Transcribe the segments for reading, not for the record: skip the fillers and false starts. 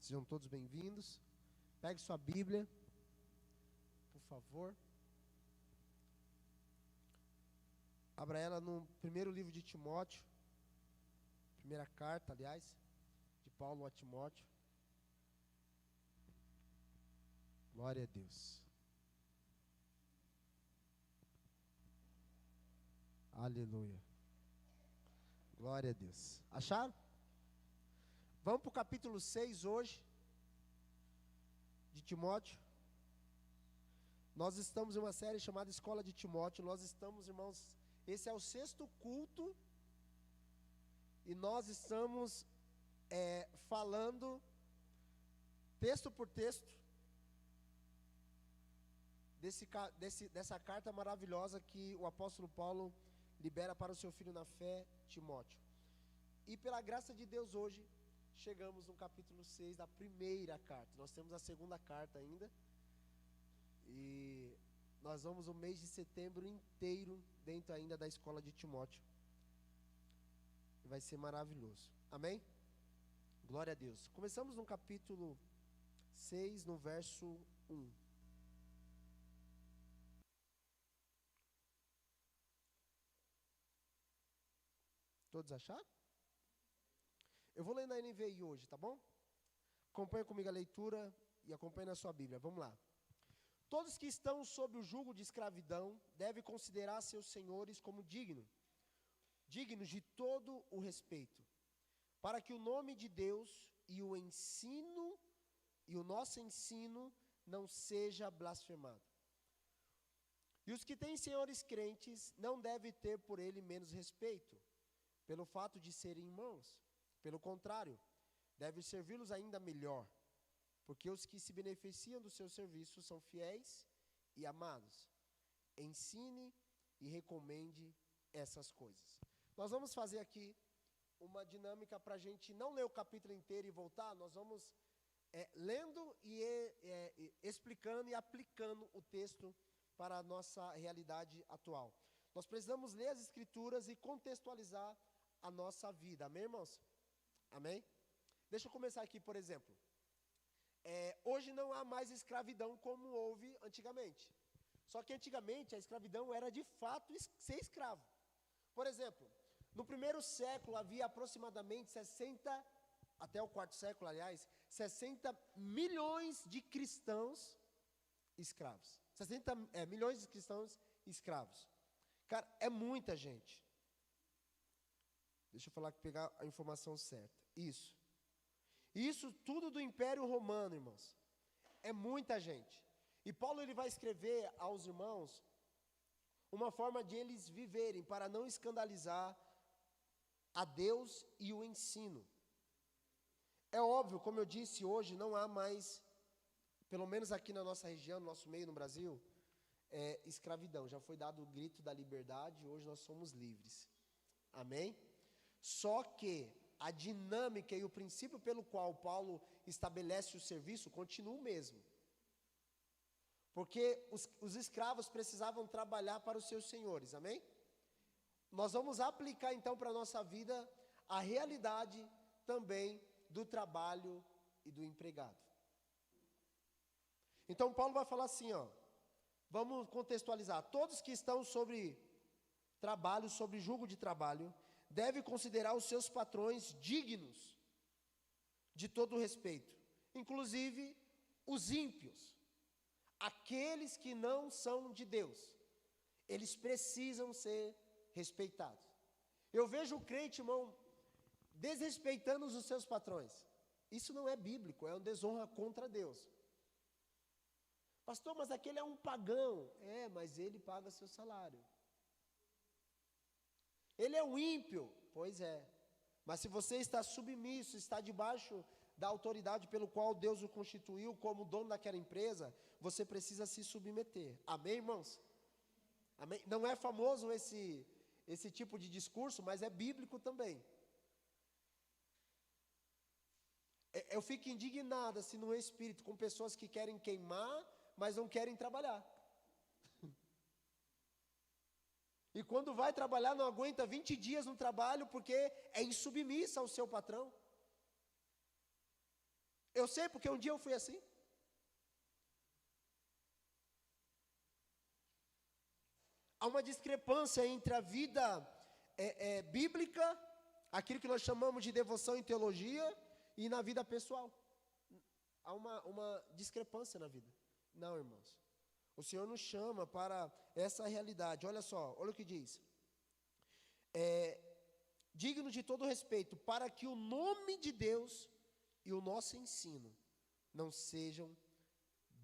Sejam todos bem-vindos. Pegue sua Bíblia, por favor. Abra ela no primeiro livro de Timóteo, primeira carta, aliás, de Paulo a Timóteo. Glória a Deus. Aleluia. Glória a Deus. Acharam? Vamos para o capítulo 6 hoje, de Timóteo. Nós estamos em uma série chamada Escola de Timóteo. Nós estamos, irmãos, esse é o 6º culto. E nós estamos falando, texto por texto, dessa carta maravilhosa que o apóstolo Paulo libera para o seu filho na fé, Timóteo. E pela graça de Deus hoje, chegamos no capítulo 6 da primeira carta. Nós temos a segunda carta ainda. E nós vamos o mês de setembro inteiro dentro ainda da escola de Timóteo. E vai ser maravilhoso. Amém? Glória a Deus. Começamos no capítulo 6, no verso 1. Todos acharam? Eu vou ler na NVI hoje, tá bom? Acompanhe comigo a leitura e acompanhe na sua Bíblia. Vamos lá. Todos que estão sob o jugo de escravidão devem considerar seus senhores como dignos de todo o respeito, para que o nome de Deus e o nosso ensino não seja blasfemado. E os que têm senhores crentes não devem ter por ele menos respeito, pelo fato de serem irmãos. Pelo contrário, deve servi-los ainda melhor, porque os que se beneficiam do seu serviço são fiéis e amados. Ensine e recomende essas coisas. Nós vamos fazer aqui uma dinâmica para a gente não ler o capítulo inteiro e voltar. Nós vamos lendo e explicando e aplicando o texto para a nossa realidade atual. Nós precisamos ler as Escrituras e contextualizar a nossa vida. Amém, irmãos? Amém? Deixa eu começar aqui, por exemplo. Hoje não há mais escravidão como houve antigamente. Só que antigamente a escravidão era de fato ser escravo. Por exemplo, no primeiro século havia aproximadamente 60, até o quarto século, aliás, 60 milhões de cristãos escravos. 60 milhões de cristãos escravos. Cara, é muita gente. Deixa eu falar, pegar a informação certa. Isso tudo do Império Romano, irmãos. É muita gente. E Paulo ele vai escrever aos irmãos uma forma de eles viverem para não escandalizar a Deus e o ensino. É óbvio, como eu disse, hoje não há mais, pelo menos aqui na nossa região, no nosso meio, no Brasil, escravidão. Já foi dado o grito da liberdade, hoje nós somos livres. Amém? Só que a dinâmica e o princípio pelo qual Paulo estabelece o serviço continua o mesmo. Porque os escravos precisavam trabalhar para os seus senhores, amém? Nós vamos aplicar então para a nossa vida a realidade também do trabalho e do empregado. Então Paulo vai falar assim, vamos contextualizar. Todos que estão sobre trabalho, sobre julgo de trabalho, deve considerar os seus patrões dignos de todo o respeito, inclusive os ímpios, aqueles que não são de Deus, eles precisam ser respeitados. Eu vejo o crente, irmão, desrespeitando os seus patrões. Isso não é bíblico, é uma desonra contra Deus. Pastor, mas aquele é um pagão. Mas ele paga seu salário. Ele é um ímpio, pois é. Mas se você está submisso, está debaixo da autoridade pelo qual Deus o constituiu como dono daquela empresa, você precisa se submeter. Amém, irmãos? Amém? Não é famoso esse tipo de discurso, mas é bíblico também. Eu fico indignado assim no espírito com pessoas que querem queimar, mas não querem trabalhar. E quando vai trabalhar, não aguenta 20 dias no trabalho, porque é insubmissa ao seu patrão. Eu sei porque um dia eu fui assim. Há uma discrepância entre a vida bíblica, aquilo que nós chamamos de devoção e teologia, e na vida pessoal. Há uma discrepância na vida. Não, irmãos. O Senhor nos chama para essa realidade. Olha só, olha o que diz. Digno de todo respeito, para que o nome de Deus e o nosso ensino não sejam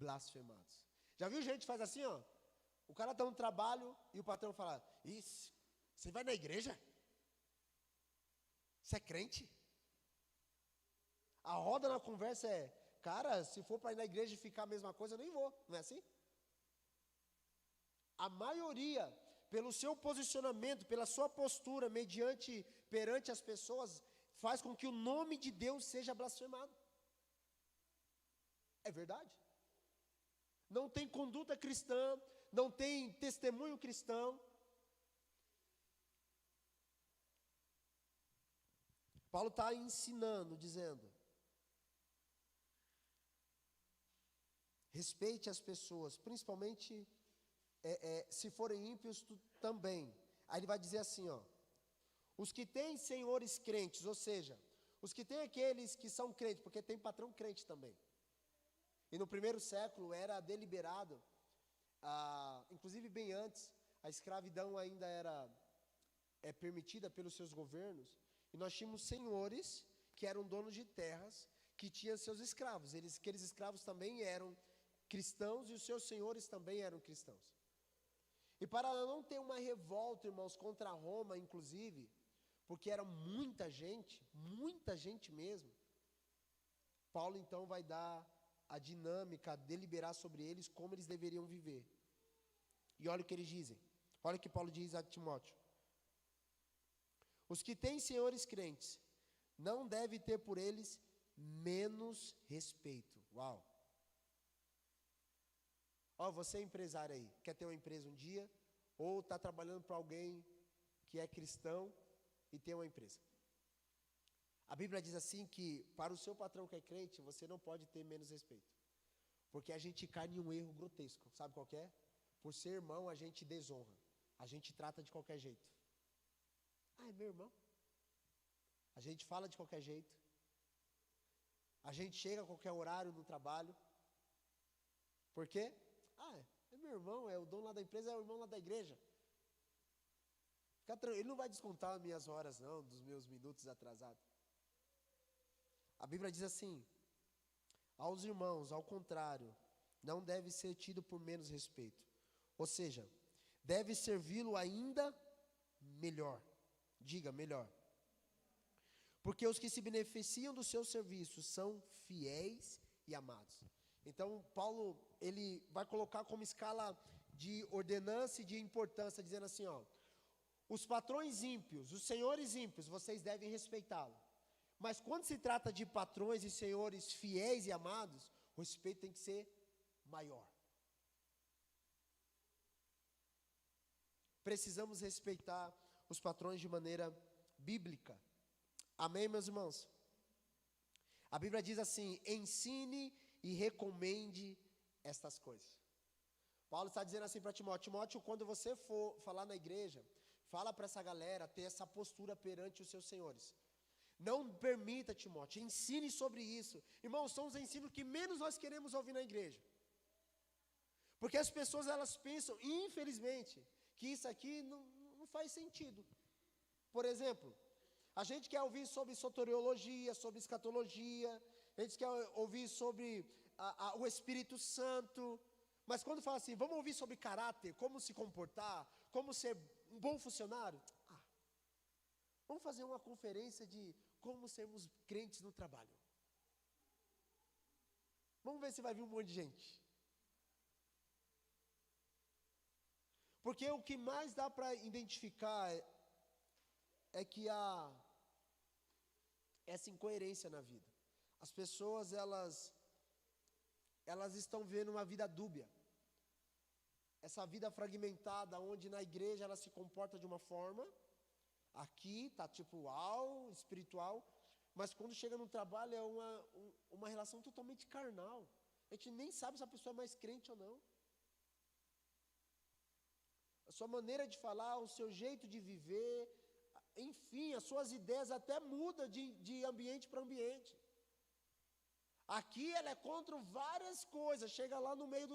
blasfemados. Já viu gente que faz assim, ó? O cara dá um trabalho e o patrão fala: isso, você vai na igreja? Você é crente? A roda na conversa é: cara, se for para ir na igreja e ficar a mesma coisa, eu nem vou. Não é assim? A maioria, pelo seu posicionamento, pela sua postura, perante as pessoas, faz com que o nome de Deus seja blasfemado. É verdade. Não tem conduta cristã, não tem testemunho cristão. Paulo está ensinando, dizendo: respeite as pessoas, principalmente se forem ímpios também. Aí ele vai dizer assim, ó: os que têm senhores crentes, ou seja, os que têm aqueles que são crentes, porque tem patrão crente também. E no primeiro século era deliberado, inclusive bem antes, a escravidão ainda era permitida pelos seus governos, e nós tínhamos senhores que eram donos de terras, que tinham seus escravos. Aqueles escravos também eram cristãos e os seus senhores também eram cristãos. E para não ter uma revolta, irmãos, contra Roma, inclusive, porque era muita gente mesmo, Paulo então vai dar a dinâmica, deliberar sobre eles como eles deveriam viver. E olha o que eles dizem. Olha o que Paulo diz a Timóteo: os que têm senhores crentes não devem ter por eles menos respeito. Uau! Ó, você é empresário aí, quer ter uma empresa um dia, ou está trabalhando para alguém que é cristão e tem uma empresa. A Bíblia diz assim que para o seu patrão que é crente, você não pode ter menos respeito. Porque a gente cai em um erro grotesco. Sabe qual que é? Por ser irmão, a gente desonra. A gente trata de qualquer jeito. Ah, é meu irmão. A gente fala de qualquer jeito. A gente chega a qualquer horário no trabalho. Por quê? Ah, é meu irmão, é o dono lá da empresa, é o irmão lá da igreja. Ele não vai descontar as minhas horas, não, dos meus minutos atrasados. A Bíblia diz assim: aos irmãos, ao contrário, não deve ser tido por menos respeito. Ou seja, deve servi-lo ainda melhor. Diga, melhor. Porque os que se beneficiam do seu serviço são fiéis e amados. Então, Paulo, ele vai colocar como escala de ordenança e de importância, dizendo assim, ó: os patrões ímpios, os senhores ímpios, vocês devem respeitá-lo. Mas quando se trata de patrões e senhores fiéis e amados, o respeito tem que ser maior. Precisamos respeitar os patrões de maneira bíblica. Amém, meus irmãos? A Bíblia diz assim: ensine e recomende estas coisas. Paulo está dizendo assim para Timóteo: Timóteo, quando você for falar na igreja, fala para essa galera ter essa postura perante os seus senhores. Não permita, Timóteo, ensine sobre isso. Irmãos, são os ensinos que menos nós queremos ouvir na igreja. Porque as pessoas, elas pensam, infelizmente, que isso aqui não faz sentido. Por exemplo, a gente quer ouvir sobre soteriologia, sobre escatologia, a gente quer ouvir sobre o Espírito Santo, mas quando fala assim, vamos ouvir sobre caráter, como se comportar, como ser um bom funcionário, vamos fazer uma conferência de como sermos crentes no trabalho. Vamos ver se vai vir um monte de gente. Porque o que mais dá para identificar é que há essa incoerência na vida. As pessoas, elas estão vivendo uma vida dúbia. Essa vida fragmentada, onde na igreja ela se comporta de uma forma, aqui está tipo espiritual, Mas quando chega no trabalho é uma relação totalmente carnal. A gente nem sabe se a pessoa é mais crente ou não. A sua maneira de falar, o seu jeito de viver, enfim, as suas ideias até mudam de ambiente para ambiente. Aqui ela é contra várias coisas, chega lá no meio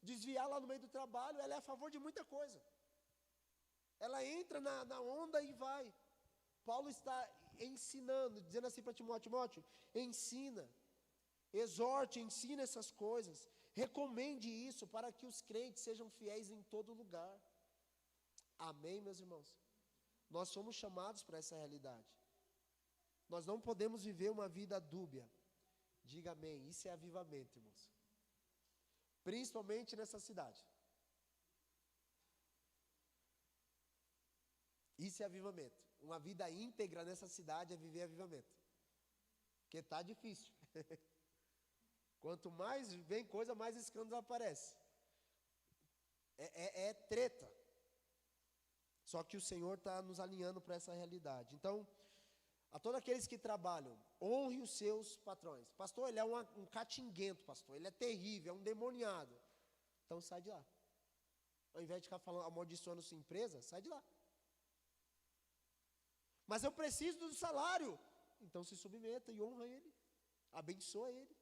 desviar lá no meio do trabalho, ela é a favor de muita coisa. Ela entra na onda e vai. Paulo está ensinando, dizendo assim para Timóteo: Timóteo, ensina, exorte, ensina essas coisas, recomende isso para que os crentes sejam fiéis em todo lugar. Amém, meus irmãos? Nós somos chamados para essa realidade. Nós não podemos viver uma vida dúbia. Diga amém. Isso é avivamento, irmãos. Principalmente nessa cidade. Isso é avivamento. Uma vida íntegra nessa cidade é viver avivamento. Porque está difícil. Quanto mais vem coisa, mais escândalos aparece. É treta. Só que o Senhor está nos alinhando para essa realidade. Então, a todos aqueles que trabalham, honre os seus patrões. Pastor, ele é um catinguento, pastor. Ele é terrível, é um demoniado. Então, sai de lá. Ao invés de ficar falando, amaldiçoando sua empresa, sai de lá. Mas eu preciso do salário. Então, se submeta e honra ele. Abençoa ele.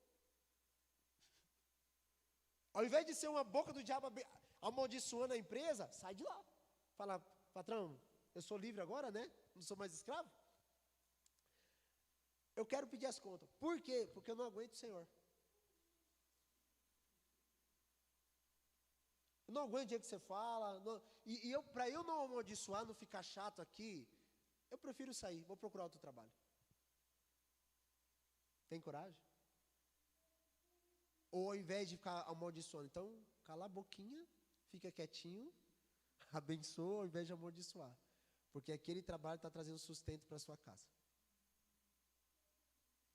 Ao invés de ser uma boca do diabo amaldiçoando a empresa, sai de lá. Fala, patrão, eu sou livre agora, né? Não sou mais escravo. Eu quero pedir as contas. Por quê? Porque eu não aguento o Senhor. Eu não aguento o jeito que você fala. Não, para eu não amaldiçoar, não ficar chato aqui, eu prefiro sair, vou procurar outro trabalho. Tem coragem? Ou ao invés de ficar amaldiçoando, então, cala a boquinha, fica quietinho, abençoa ao invés de amaldiçoar. Porque aquele trabalho está trazendo sustento para a sua casa.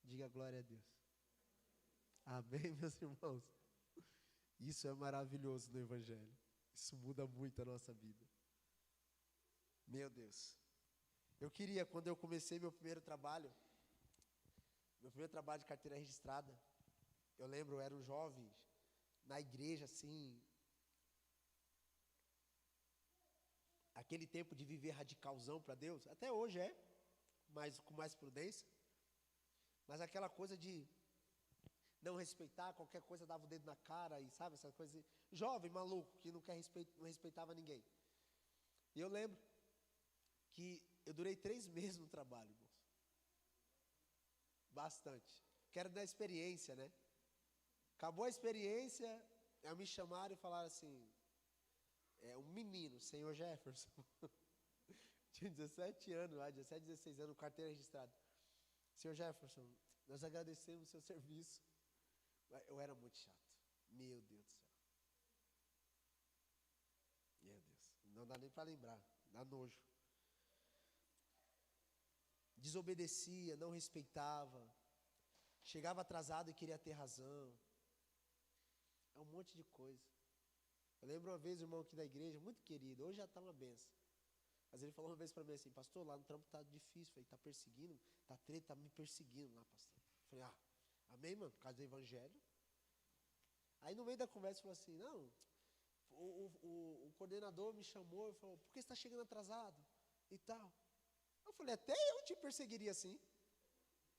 Diga glória a Deus. Amém, meus irmãos? Isso é maravilhoso no Evangelho. Isso muda muito a nossa vida. Meu Deus. Eu queria, quando eu comecei meu primeiro trabalho de carteira registrada, eu lembro, eu era um jovem, na igreja, assim, aquele tempo de viver radicalzão para Deus, até hoje mas com mais prudência, mas aquela coisa de não respeitar, qualquer coisa dava o dedo na cara, e sabe, essa coisa, jovem, maluco, que não respeitava ninguém. E eu lembro que eu durei 3 meses no trabalho, irmãos. Bastante. Quero dar experiência, né? Acabou a experiência, me chamaram e falaram assim, um menino, senhor Jefferson, tinha 17 anos lá, 17, 16 anos, carteira registrada. Senhor Jefferson, nós agradecemos o seu serviço. Eu era muito chato. Meu Deus do céu. Meu Deus. Não dá nem para lembrar. Dá nojo. Desobedecia, não respeitava. Chegava atrasado e queria ter razão. É um monte de coisa. Eu lembro uma vez o irmão aqui da igreja, muito querido, hoje já está uma benção. Mas ele falou uma vez para mim assim, pastor, lá no trampo está difícil, está perseguindo, está treta, está me perseguindo lá, pastor. Eu falei, amém, mano, por causa do evangelho. Aí no meio da conversa ele falou assim, não, o coordenador me chamou e falou, por que você está chegando atrasado? E tal. Eu falei, até eu te perseguiria assim.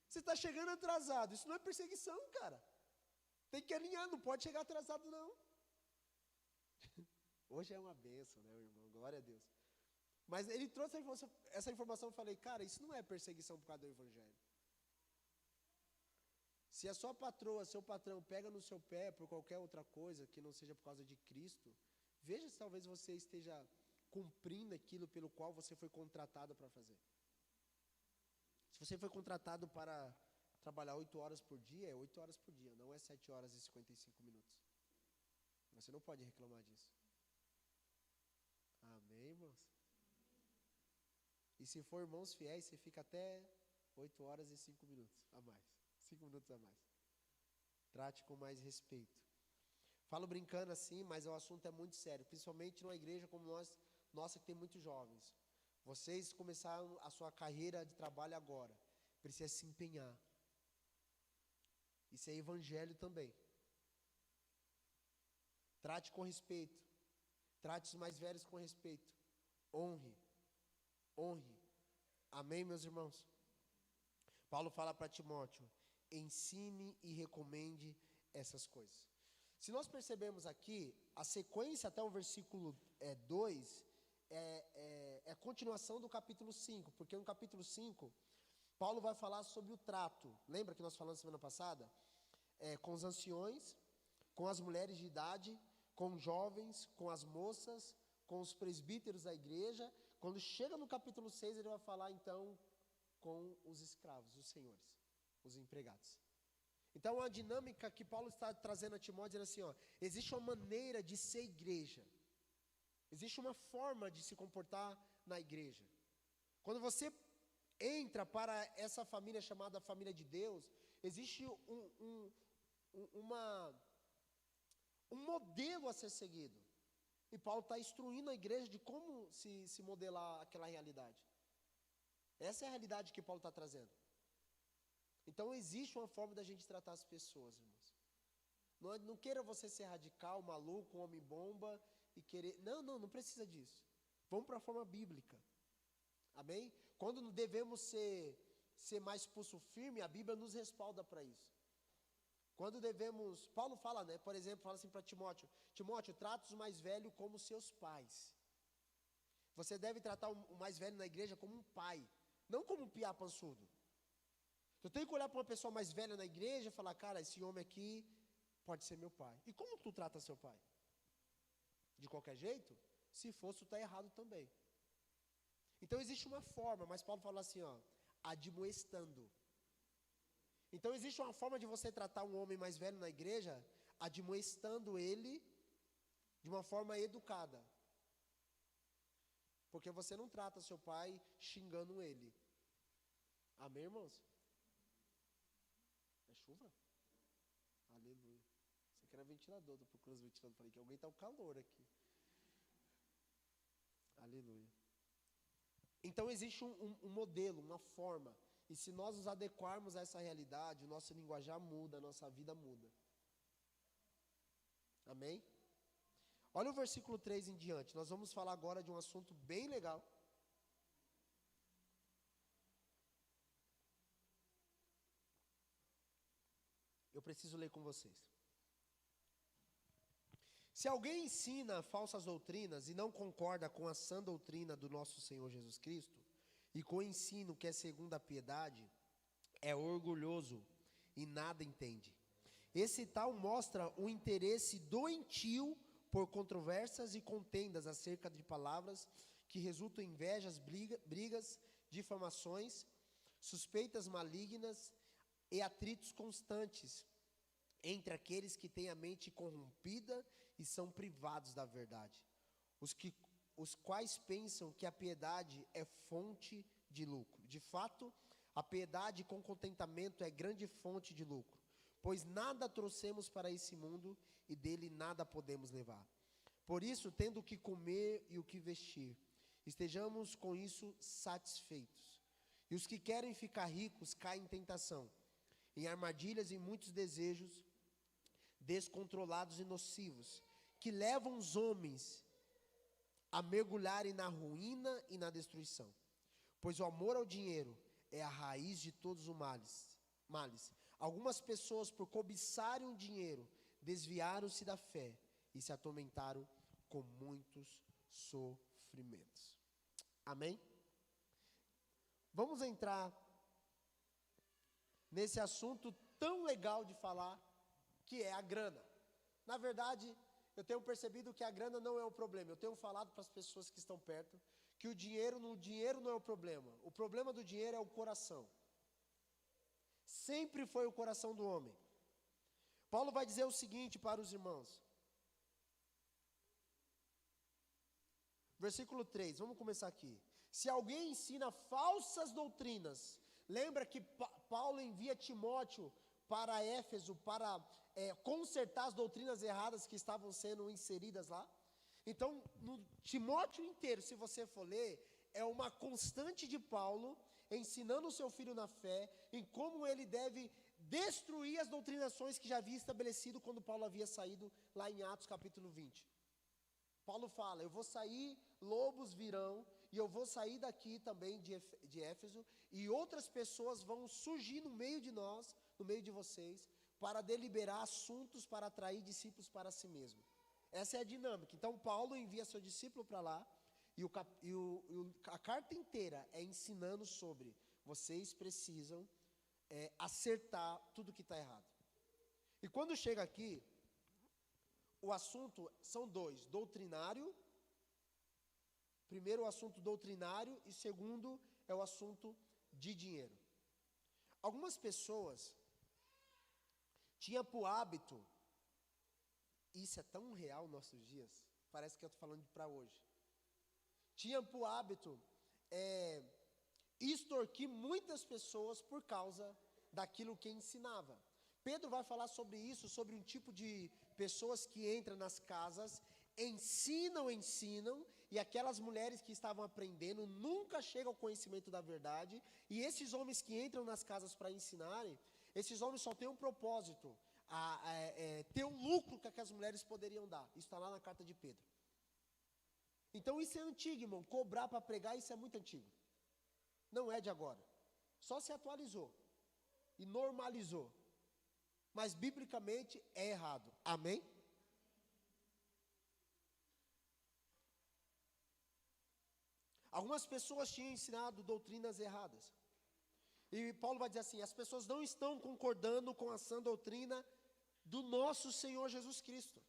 Você está chegando atrasado, isso não é perseguição, cara. Tem que alinhar, não pode chegar atrasado não. Hoje é uma bênção, né, irmão? Glória a Deus. Mas ele trouxe essa informação, eu falei, cara, isso não é perseguição por causa do evangelho. Se a sua patroa, seu patrão pega no seu pé por qualquer outra coisa que não seja por causa de Cristo, veja se talvez você esteja cumprindo aquilo pelo qual você foi contratado para fazer. Se você foi contratado para trabalhar 8 horas por dia, é 8 horas por dia, não é 7 horas e 55 minutos. Você não pode reclamar disso. Amém, irmãos? E se for irmãos fiéis, você fica até 8 horas e 5 minutos a mais. 5 minutos a mais. Trate com mais respeito. Falo brincando assim, mas o assunto é muito sério. Principalmente numa igreja como nossa que tem muitos jovens. Vocês começaram a sua carreira de trabalho agora. precisa se empenhar. Isso é evangelho também. Trate com respeito. Trate os mais velhos com respeito. Honre. Honre. Amém, meus irmãos? Paulo fala para Timóteo: ensine e recomende essas coisas. Se nós percebemos aqui, a sequência até o versículo 2 é a continuação do capítulo 5, porque no capítulo 5, Paulo vai falar sobre o trato. Lembra que nós falamos semana passada? Com os anciões, com as mulheres de idade, com os jovens, com as moças, com os presbíteros da igreja. Quando chega no capítulo 6, ele vai falar então com os escravos, os senhores, os empregados. Então a dinâmica que Paulo está trazendo a Timóteo é assim, existe uma maneira de ser igreja. Existe uma forma de se comportar na igreja. Quando você entra para essa família chamada família de Deus, existe um modelo a ser seguido. E Paulo está instruindo a igreja de como se modelar aquela realidade. Essa é a realidade que Paulo está trazendo. Então existe uma forma da gente tratar as pessoas, irmãos. Não queira você ser radical, maluco, um homem-bomba e querer... Não precisa disso. Vamos para a forma bíblica. Amém? Quando devemos ser mais pulso firme, a Bíblia nos respalda para isso. Quando devemos... Paulo fala, né? Por exemplo, fala assim para Timóteo: Timóteo, trata os mais velhos como seus pais. Você deve tratar o mais velho na igreja como um pai, não como um piá pançudo. Eu tenho que olhar para uma pessoa mais velha na igreja e falar: cara, esse homem aqui pode ser meu pai. E como tu trata seu pai? De qualquer jeito? Se for, tu está errado também. Então existe uma forma, mas Paulo fala assim, admoestando. Então existe uma forma de você tratar um homem mais velho na igreja, admoestando ele de uma forma educada. Porque você não trata seu pai xingando ele. Amém, irmãos? É chuva? Aleluia. Isso aqui era ventilador, tô procurando os ventiladores. Falei que alguém tá com calor aqui. Aleluia. Então existe um modelo, uma forma. E se nós nos adequarmos a essa realidade, o nosso linguajar muda, a nossa vida muda. Amém? Olha o versículo 3 em diante. Nós vamos falar agora de um assunto bem legal. Eu preciso ler com vocês. Se alguém ensina falsas doutrinas e não concorda com a sã doutrina do nosso Senhor Jesus Cristo, e com o ensino que é segundo a piedade, é orgulhoso e nada entende. Esse tal mostra um interesse doentio por controvérsias e contendas acerca de palavras que resultam em invejas, brigas, difamações, suspeitas malignas e atritos constantes entre aqueles que têm a mente corrompida e são privados da verdade, os quais pensam que a piedade é fonte de lucro. De fato, a piedade com contentamento é grande fonte de lucro, pois nada trouxemos para esse mundo e dele nada podemos levar. Por isso, tendo o que comer e o que vestir, estejamos com isso satisfeitos. E os que querem ficar ricos caem em tentação, em armadilhas e muitos desejos descontrolados e nocivos, que levam os homens a mergulharem na ruína e na destruição. Pois o amor ao dinheiro é a raiz de todos os males. Algumas pessoas, por cobiçarem o dinheiro, desviaram-se da fé e se atormentaram com muitos sofrimentos. Amém? Vamos entrar nesse assunto tão legal de falar, que é a grana. Na verdade, eu tenho percebido que a grana não é o problema. Eu tenho falado para as pessoas que estão perto que o dinheiro não é o problema. O problema do dinheiro é o coração. Sempre foi o coração do homem. Paulo vai dizer o seguinte para os irmãos. Versículo 3, vamos começar aqui. Se alguém ensina falsas doutrinas, lembra que Paulo envia Timóteo para Éfeso para consertar as doutrinas erradas que estavam sendo inseridas lá? Então, no Timóteo inteiro, se você for ler, é uma constante de Paulo ensinando o seu filho na fé, em como ele deve destruir as doutrinações que já havia estabelecido quando Paulo havia saído lá em Atos capítulo 20. Paulo fala, eu vou sair, lobos virão, e eu vou sair daqui também de Éfeso, e outras pessoas vão surgir no meio de nós, no meio de vocês, para deliberar assuntos para atrair discípulos para si mesmo. Essa é a dinâmica. Então Paulo envia seu discípulo para lá, e a carta inteira é ensinando sobre, vocês precisam acertar tudo que está errado. E quando chega aqui, o assunto são dois, doutrinário. Primeiro o assunto doutrinário e segundo é o assunto de dinheiro. Algumas pessoas tinham por hábito, isso é tão real nos nossos dias, parece que eu estou falando para hoje. Tinham por hábito extorquir muitas pessoas por causa daquilo que ensinava. Pedro vai falar sobre isso, sobre um tipo de pessoas que entram nas casas, ensinam, e aquelas mulheres que estavam aprendendo nunca chegam ao conhecimento da verdade, e esses homens que entram nas casas para ensinarem, esses homens só têm um propósito, ter o lucro que aquelas mulheres poderiam dar. Isso está lá na carta de Pedro. Então isso é antigo, irmão, cobrar para pregar, isso é muito antigo. Não é de agora, só se atualizou e normalizou. Mas biblicamente é errado. Amém? Algumas pessoas tinham ensinado doutrinas erradas. E Paulo vai dizer assim, as pessoas não estão concordando com a sã doutrina do nosso Senhor Jesus Cristo.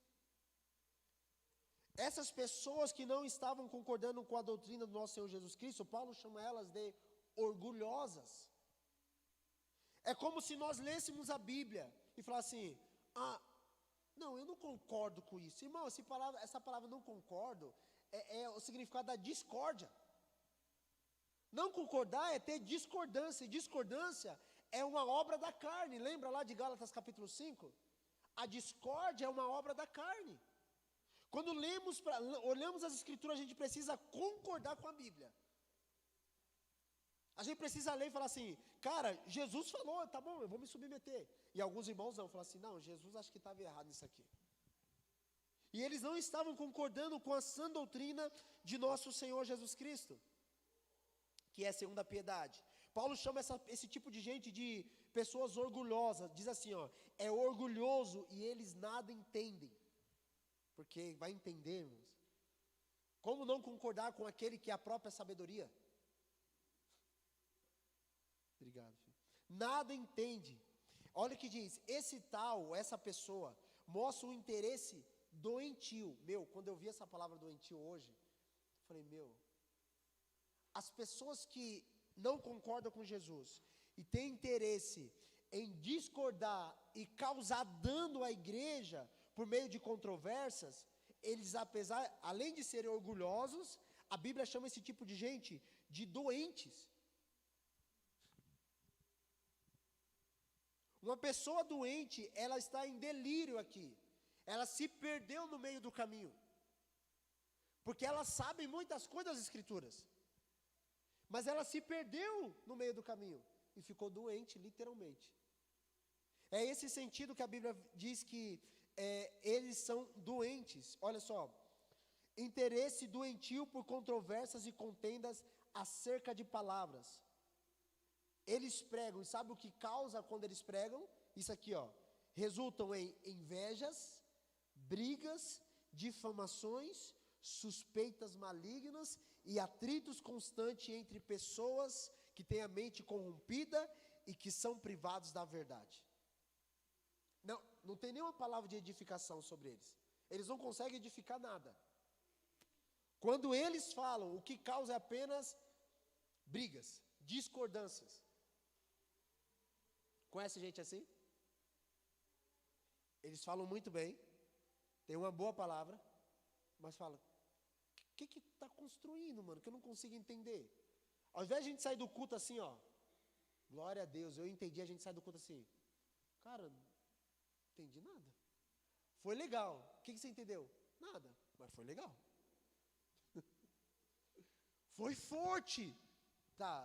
Essas pessoas que não estavam concordando com a doutrina do nosso Senhor Jesus Cristo, Paulo chama elas de orgulhosas. É como se nós lêssemos a Bíblia e falasse assim, não, eu não concordo com isso. Irmão, essa palavra não concordo é o significado da discórdia. Não concordar é ter discordância, e discordância é uma obra da carne. Lembra lá de Gálatas capítulo 5? A discórdia é uma obra da carne. Quando olhamos as escrituras, a gente precisa concordar com a Bíblia. A gente precisa ler e falar assim, cara, Jesus falou, tá bom, eu vou me submeter. E alguns irmãos não, falam assim, não, Jesus acho que estava errado nisso aqui. E eles não estavam concordando com a sã doutrina de nosso Senhor Jesus Cristo, que é a segunda piedade. Paulo chama esse tipo de gente de pessoas orgulhosas, diz assim, é orgulhoso e eles nada entendem. Porque vai entender, irmãos. Como não concordar com aquele que é a própria sabedoria? Obrigado, filho. Nada entende. Olha o que diz, essa pessoa, mostra um interesse doentio. Quando eu vi essa palavra doentio hoje, eu falei, as pessoas que não concordam com Jesus e têm interesse em discordar e causar dano à igreja por meio de controvérsias, eles, além de serem orgulhosos, a Bíblia chama esse tipo de gente de doentes. Uma pessoa doente, ela está em delírio aqui. Ela se perdeu no meio do caminho. Porque ela sabe muitas coisas das Escrituras. Mas ela se perdeu no meio do caminho. E ficou doente, literalmente. É esse sentido que a Bíblia diz que eles são doentes. Olha só. Interesse doentio por controvérsias e contendas acerca de palavras. Eles pregam, e sabe o que causa quando eles pregam? Isso aqui, resultam em invejas, brigas, difamações, suspeitas malignas e atritos constantes entre pessoas que têm a mente corrompida e que são privados da verdade. Não tem nenhuma palavra de edificação sobre eles. Eles não conseguem edificar nada. Quando eles falam, o que causa é apenas brigas, discordâncias. Conhece gente assim? Eles falam muito bem, tem uma boa palavra, mas fala, o que está construindo, mano, que eu não consigo entender? Ao invés de a gente sair do culto assim, glória a Deus, eu entendi, a gente sai do culto assim, cara, não entendi nada. Foi legal, o que você entendeu? Nada, mas foi legal. Foi forte. Tá,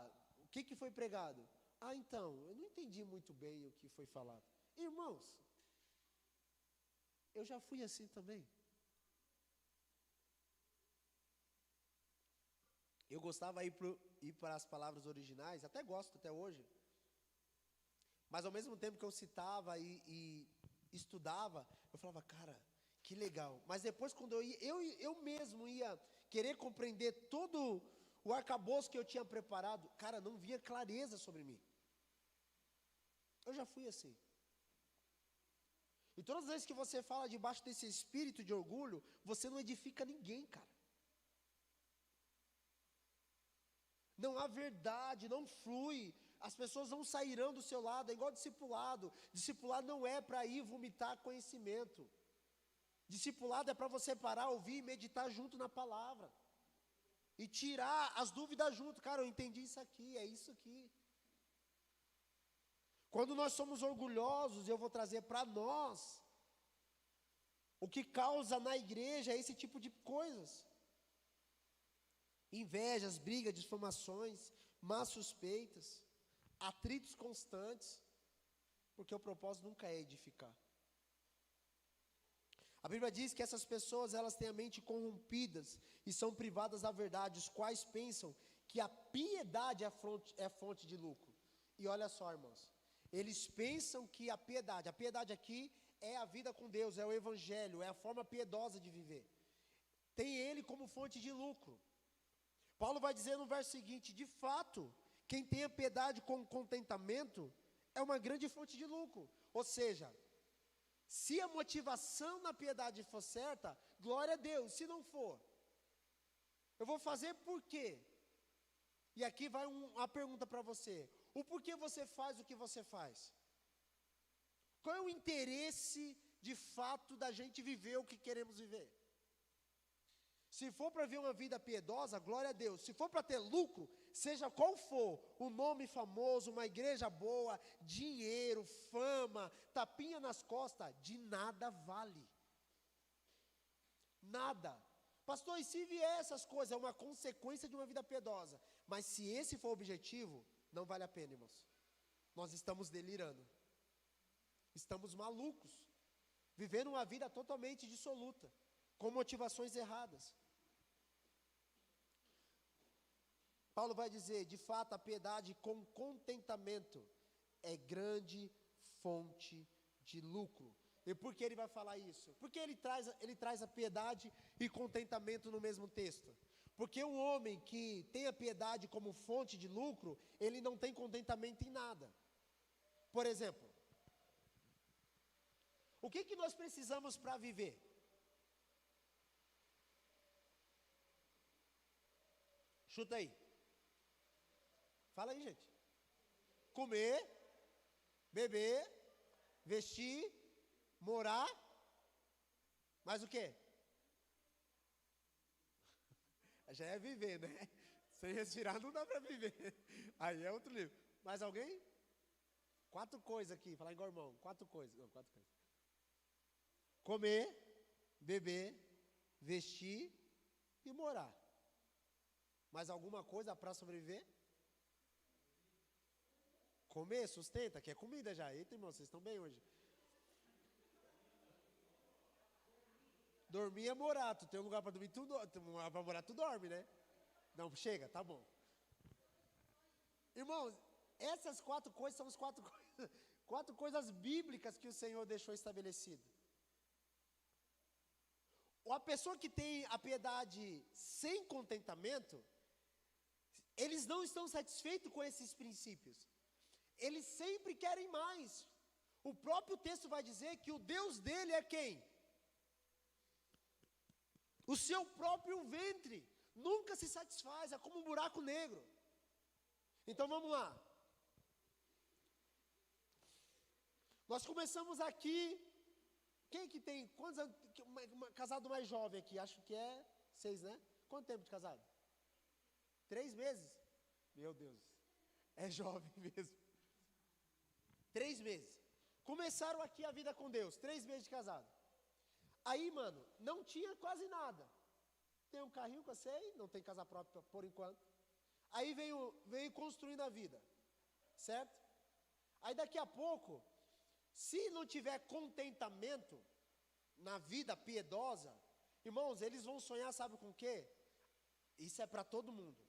o o que foi pregado? Ah, então, eu não entendi muito bem o que foi falado. Irmãos, eu já fui assim também. Eu gostava de ir para as palavras originais, até gosto até hoje. Mas ao mesmo tempo que eu citava e estudava, eu falava, cara, que legal. Mas depois quando eu mesmo ia querer compreender todo o arcabouço que eu tinha preparado, cara, não via clareza sobre mim. Eu já fui assim. E todas as vezes que você fala debaixo desse espírito de orgulho, você não edifica ninguém, cara. Não há verdade, não flui. As pessoas não sairão do seu lado, é igual discipulado. Discipulado não é para ir vomitar conhecimento. Discipulado é para você parar, ouvir e meditar junto na palavra. E tirar as dúvidas junto. Cara, eu entendi isso aqui, é isso aqui. Quando nós somos orgulhosos, eu vou trazer para nós. O que causa na igreja é esse tipo de coisas. Invejas, brigas, difamações, más suspeitas, atritos constantes, porque o propósito nunca é edificar. A Bíblia diz que essas pessoas, elas têm a mente corrompidas e são privadas da verdade, os quais pensam que a piedade é fonte de lucro. E olha só, irmãos, eles pensam que a piedade aqui é a vida com Deus, é o evangelho, é a forma piedosa de viver. Tem ele como fonte de lucro. Paulo vai dizer no verso seguinte, de fato, quem tem a piedade com contentamento é uma grande fonte de lucro. Ou seja, se a motivação na piedade for certa, glória a Deus. Se não for, eu vou fazer por quê? E aqui vai uma pergunta para você. O porquê você faz o que você faz? Qual é o interesse de fato da gente viver o que queremos viver? Se for para viver uma vida piedosa, glória a Deus. Se for para ter lucro, seja qual for, um nome famoso, uma igreja boa, dinheiro, fama, tapinha nas costas, de nada vale. Nada. Pastor, e se vier essas coisas, é uma consequência de uma vida piedosa. Mas se esse for o objetivo, não vale a pena, irmãos. Nós estamos delirando. Estamos malucos. Vivendo uma vida totalmente dissoluta, com motivações erradas. Paulo vai dizer, de fato, a piedade com contentamento é grande fonte de lucro. E por que ele vai falar isso? Porque ele traz a piedade e contentamento no mesmo texto. Porque um homem que tem a piedade como fonte de lucro, ele não tem contentamento em nada. Por exemplo, o que nós precisamos para viver? Chuta aí. Fala aí, gente. Comer, beber, vestir, morar. Mais o quê? Já é viver, né? Sem respirar não dá para viver. Aí é outro livro. Mais alguém? 4 coisas aqui. Falar igual irmão. 4 coisas. Não, 4 coisas. Comer, beber, vestir e morar. Mais alguma coisa para sobreviver? Comer, sustenta, que é comida já. Eita, irmão, vocês estão bem hoje. Dormir é morar. Tu tem um lugar para dormir, tem um lugar para morar, tu dorme, né? Não, chega, tá bom. Irmãos, essas 4 coisas são as 4 coisas bíblicas que o Senhor deixou estabelecido. A pessoa que tem a piedade sem contentamento, eles não estão satisfeitos com esses princípios. Eles sempre querem mais. O próprio texto vai dizer que o Deus dele é quem? O seu próprio ventre. Nunca se satisfaz, é como um buraco negro. Então vamos lá. Nós começamos aqui. Quem que tem? Quantos anos? Casado mais jovem aqui, acho que é 6, né? Quanto tempo de casado? 3 meses? Meu Deus, é jovem mesmo. 3 meses. Começaram aqui a vida com Deus, 3 meses de casado. Aí, mano, não tinha quase nada. Tem um carrinho que eu sei, não tem casa própria por enquanto. Aí veio construindo a vida, certo? Aí daqui a pouco, se não tiver contentamento na vida piedosa, irmãos, eles vão sonhar, sabe com o quê? Isso é para todo mundo.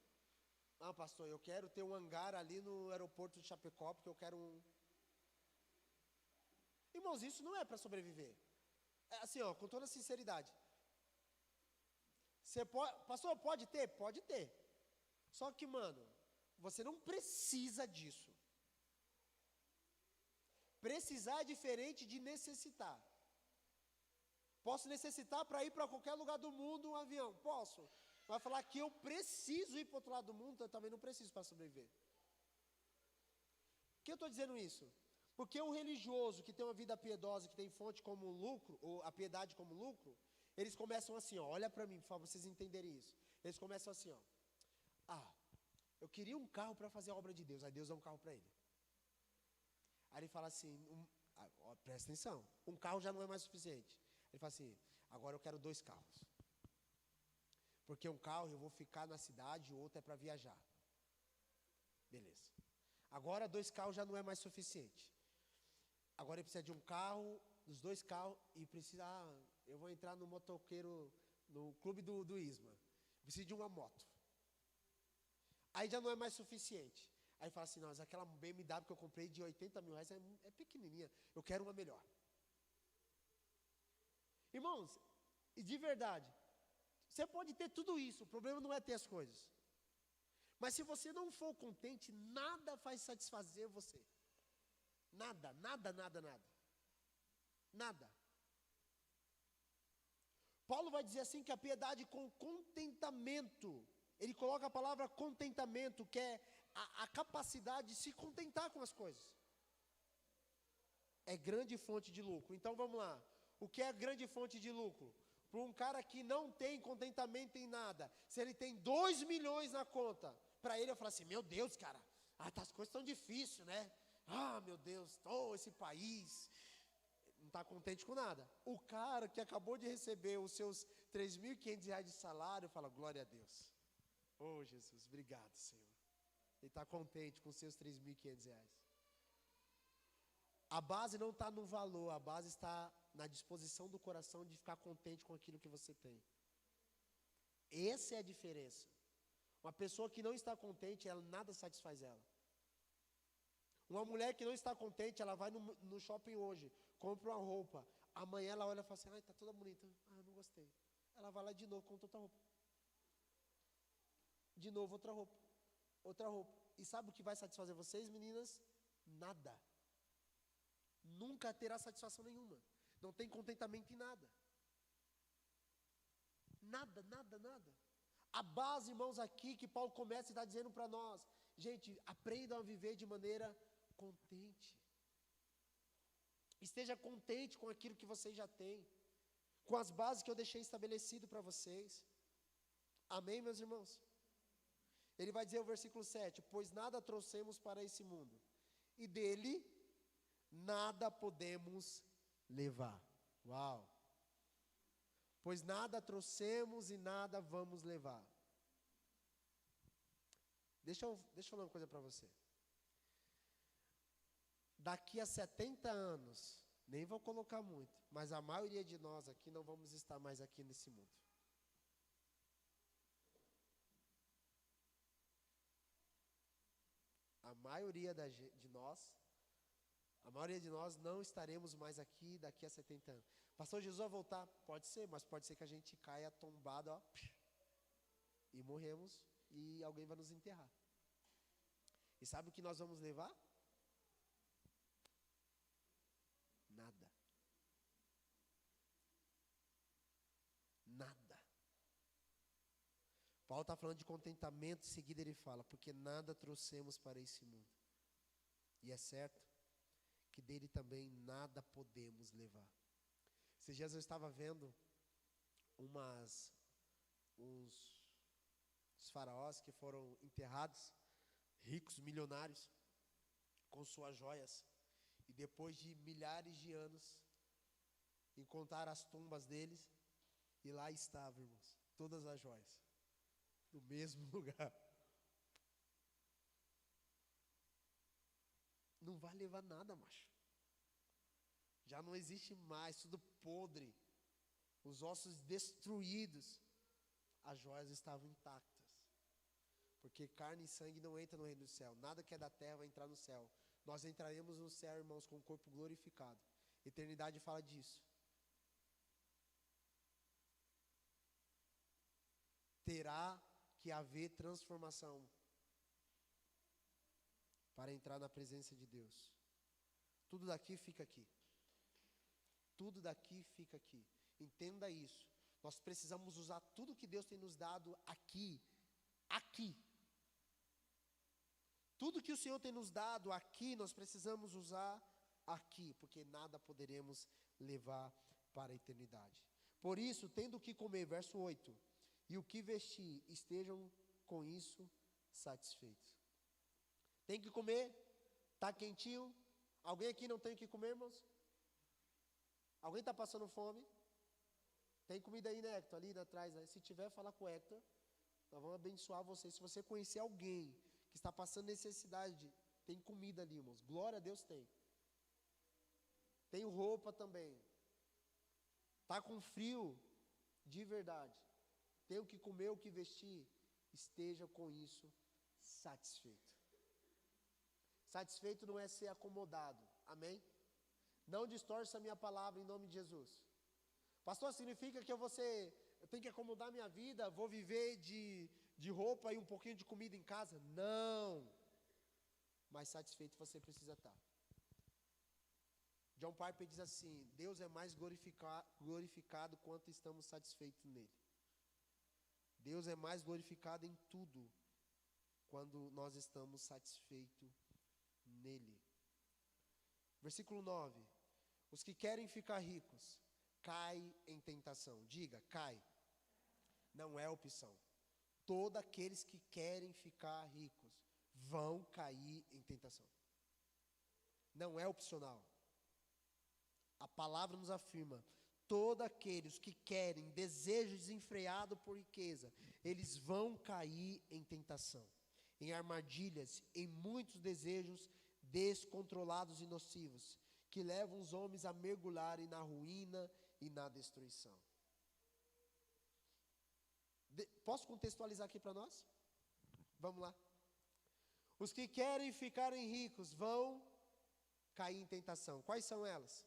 Ah, pastor, eu quero ter um hangar ali no aeroporto de Chapecó, porque eu quero um... Irmãos, isso não é para sobreviver. É assim, ó, com toda sinceridade. Você pode, pastor, pode ter? Pode ter. Só que, mano, você não precisa disso. Precisar é diferente de necessitar. Posso necessitar para ir para qualquer lugar do mundo um avião? Posso. Vai falar que eu preciso ir para o outro lado do mundo, eu também não preciso para sobreviver. Por que eu estou dizendo isso? Porque o religioso que tem uma vida piedosa, que tem fonte como lucro, ou a piedade como lucro, eles começam assim, ó, olha para mim, por favor, vocês entenderem isso. Eles começam assim, ó. Ah, eu queria um carro para fazer a obra de Deus, aí Deus dá um carro para ele. Aí ele fala assim, ó, presta atenção, um carro já não é mais suficiente. Ele fala assim, agora eu quero 2 carros. Porque um carro eu vou ficar na cidade, o outro é para viajar. Beleza. Agora 2 carros já não é mais suficiente. Agora ele precisa de um carro, dos 2 carros, e precisa, eu vou entrar no motoqueiro, no clube do Isma. Preciso de uma moto. Aí já não é mais suficiente. Aí fala assim, não, mas aquela BMW que eu comprei de 80 mil reais é pequenininha, eu quero uma melhor. Irmãos, e de verdade, você pode ter tudo isso, o problema não é ter as coisas. Mas se você não for contente, nada vai satisfazer você. Nada, nada, nada, nada. Nada. Paulo vai dizer assim que a piedade com contentamento, ele coloca a palavra contentamento, que é a capacidade de se contentar com as coisas. É grande fonte de lucro. Então vamos lá. O que é grande fonte de lucro? Para um cara que não tem contentamento em nada, se ele tem 2 milhões na conta, para ele eu falo assim, meu Deus, cara, as coisas estão difíceis, né? Ah, meu Deus, esse país não está contente com nada. O cara que acabou de receber os seus 3.500 reais de salário, fala, glória a Deus. Oh, Jesus, obrigado, Senhor. Ele está contente com os seus 3.500 reais. A base não está no valor, a base está na disposição do coração de ficar contente com aquilo que você tem. Essa é a diferença. Uma pessoa que não está contente, ela nada satisfaz ela. Uma mulher que não está contente, ela vai no shopping hoje, compra uma roupa, amanhã ela olha e fala assim, ai, tá toda bonita, não gostei. Ela vai lá de novo, compra outra roupa. De novo, outra roupa. Outra roupa. E sabe o que vai satisfazer vocês, meninas? Nada. Nunca terá satisfação nenhuma. Não tem contentamento em nada. Nada, nada, nada. A base, irmãos, aqui que Paulo começa e está dizendo para nós, gente, aprendam a viver de maneira contente. Esteja contente com aquilo que vocês já têm, com as bases que eu deixei estabelecido para vocês. Amém, meus irmãos? Ele vai dizer o versículo 7, pois nada trouxemos para esse mundo, e dele nada podemos levar. Uau! Pois nada trouxemos e nada vamos levar. Deixa eu falar uma coisa para você. Daqui a 70 anos, nem vou colocar muito, mas a maioria de nós aqui não vamos estar mais aqui nesse mundo. A maioria de nós não estaremos mais aqui daqui a 70 anos. Pastor, Jesus vai voltar? Pode ser, mas pode ser que a gente caia tombado, ó, e morremos, e alguém vai nos enterrar. E sabe o que nós vamos levar? Nada. Nada. Paulo está falando de contentamento, em seguida ele fala, porque nada trouxemos para esse mundo. E é certo que dele também nada podemos levar. Esses dias eu estava vendo uns faraós que foram enterrados, ricos, milionários, com suas joias. E depois de milhares de anos, encontraram as tumbas deles, e lá estavam, irmãos, todas as joias, no mesmo lugar. não vai levar nada, macho. Já não existe mais, tudo podre, os ossos destruídos. As joias estavam intactas. Porque carne e sangue não entra no reino do céu. Nada que é da terra vai entrar no céu. Nós entraremos no céu, irmãos, com o corpo glorificado. Eternidade fala disso. Terá que haver transformação para entrar na presença de Deus. Tudo daqui fica aqui. Tudo daqui fica aqui. Entenda isso. Nós precisamos usar tudo que Deus tem nos dado aqui. Aqui. Tudo que o Senhor tem nos dado aqui, nós precisamos usar aqui, porque nada poderemos levar para a eternidade. Por isso, tendo o que comer, verso 8, e o que vestir, estejam com isso satisfeitos. Tem que comer? Está quentinho? Alguém aqui não tem o que comer, irmãos? Alguém está passando fome? Tem comida aí, né, Hector? Ali atrás, né? Se tiver, fala com o Hector. Nós vamos abençoar você. Se você conhecer alguém que está passando necessidade, tem comida ali, irmãos. Glória a Deus, tem. Tem roupa também. Está com frio, de verdade. Tem o que comer, o que vestir. Esteja com isso satisfeito. Satisfeito não é ser acomodado. Amém? Não distorça a minha palavra em nome de Jesus. Pastor, significa que eu tenho que acomodar minha vida, vou viver de roupa e um pouquinho de comida em casa? Não. Mas satisfeito você precisa estar. John Piper diz assim: Deus é mais glorificado quanto estamos satisfeitos nele. Deus é mais glorificado em tudo quando nós estamos satisfeitos nele. Versículo 9. Os que querem ficar ricos, cai em tentação. Diga, cai. Não é opção. Todos aqueles que querem ficar ricos vão cair em tentação. Não é opcional. A palavra nos afirma: todos aqueles que querem, desejo desenfreado por riqueza, eles vão cair em tentação, em armadilhas, em muitos desejos descontrolados e nocivos, que levam os homens a mergulharem na ruína e na destruição. Posso contextualizar aqui para nós? Vamos lá. Os que querem ficarem ricos vão cair em tentação. Quais são elas?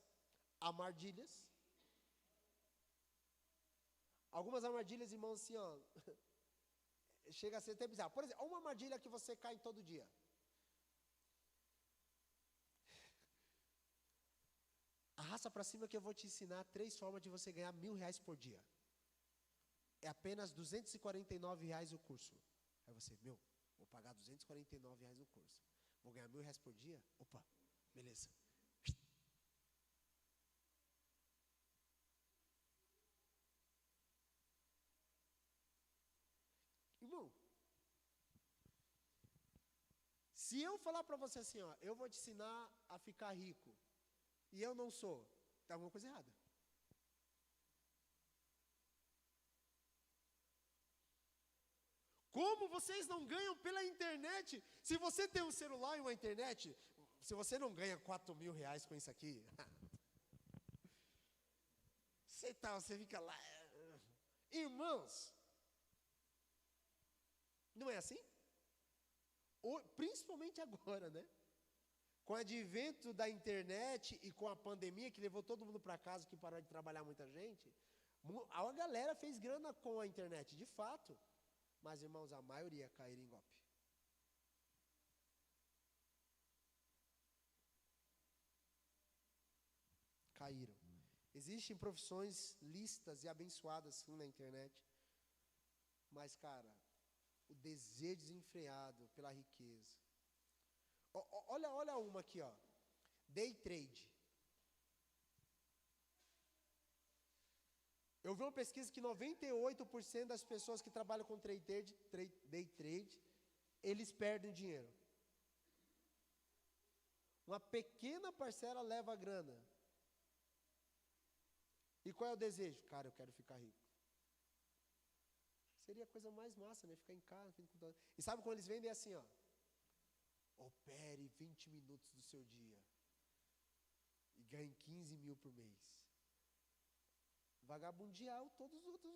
Armadilhas. Algumas armadilhas, irmãos, assim, ó, chega a ser até bizarro. Por exemplo, uma armadilha que você cai todo dia. Arrasta para cima que eu vou te ensinar 3 formas de você ganhar R$1.000 por dia. É apenas R$249 o curso. Aí você, vou pagar R$249 o curso. Vou ganhar R$1.000 por dia? Opa, beleza. Irmão, se eu falar para você assim, ó, eu vou te ensinar a ficar rico, e eu não sou, está alguma coisa errada. Como vocês não ganham pela internet? Se você tem um celular e uma internet, se você não ganha R$4.000 com isso aqui, você fica lá. Irmãos, não é assim? Principalmente agora, né? Com o advento da internet e com a pandemia que levou todo mundo para casa, que parou de trabalhar muita gente, a galera fez grana com a internet, de fato. Mas, irmãos, a maioria caiu em golpe. Caíram. Existem profissões lícitas e abençoadas, sim, na internet. Mas, cara, o desejo desenfreado pela riqueza. Olha uma aqui, ó. Day trade. Eu vi uma pesquisa que 98% das pessoas que trabalham com day trade, eles perdem dinheiro. Uma pequena parcela leva a grana. E qual é o desejo? Cara, eu quero ficar rico. Seria a coisa mais massa, né? Ficar em casa. E sabe quando eles vendem assim, ó? opere 20 minutos do seu dia e ganhe 15 mil por mês. Vagabundear todos os outros,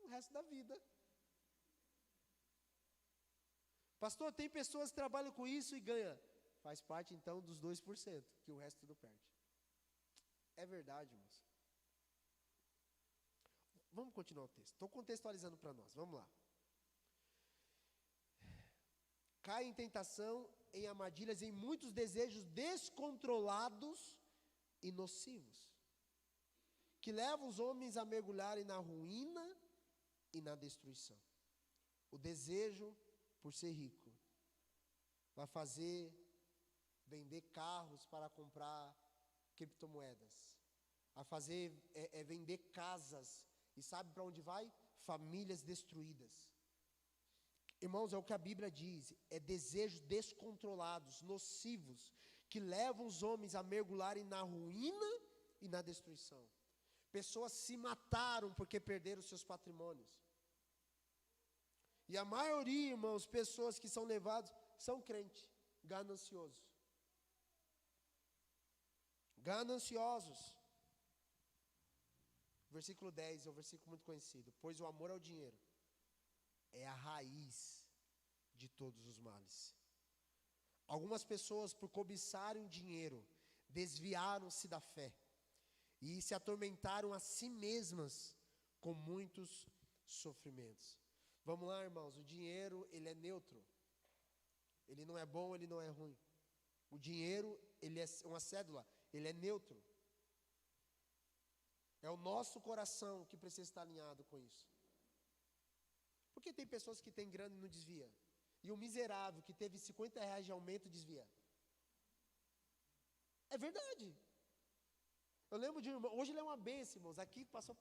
o resto da vida. Pastor, tem pessoas que trabalham com isso e ganham. Faz parte então dos 2%, que o resto tudo perde. É verdade, irmãos. Vamos continuar o texto. Estou contextualizando para nós. Vamos lá. Cai em tentação, em armadilhas, em muitos desejos descontrolados e nocivos, que levam os homens a mergulharem na ruína e na destruição. O desejo por ser rico vai fazer vender carros para comprar criptomoedas, a fazer vender casas, e sabe para onde vai? Famílias destruídas. Irmãos, é o que a Bíblia diz, é desejos descontrolados, nocivos, que levam os homens a mergulharem na ruína e na destruição. Pessoas se mataram porque perderam seus patrimônios. E a maioria, irmãos, pessoas que são levadas, são crentes, gananciosos. Gananciosos. Versículo 10 é um versículo muito conhecido. Pois o amor ao dinheiro é a raiz de todos os males. Algumas pessoas, por cobiçarem o dinheiro, desviaram-se da fé e se atormentaram a si mesmas com muitos sofrimentos. Vamos lá, irmãos, o dinheiro, ele é neutro. Ele não é bom, ele não é ruim. O dinheiro, ele é uma cédula, ele é neutro. É o nosso coração que precisa estar alinhado com isso. Porque tem pessoas que têm grana e não desvia. E o miserável que teve 50 reais de aumento desvia. É verdade. Eu lembro de um irmão, hoje ele é uma bênção, irmãos. Aqui passou,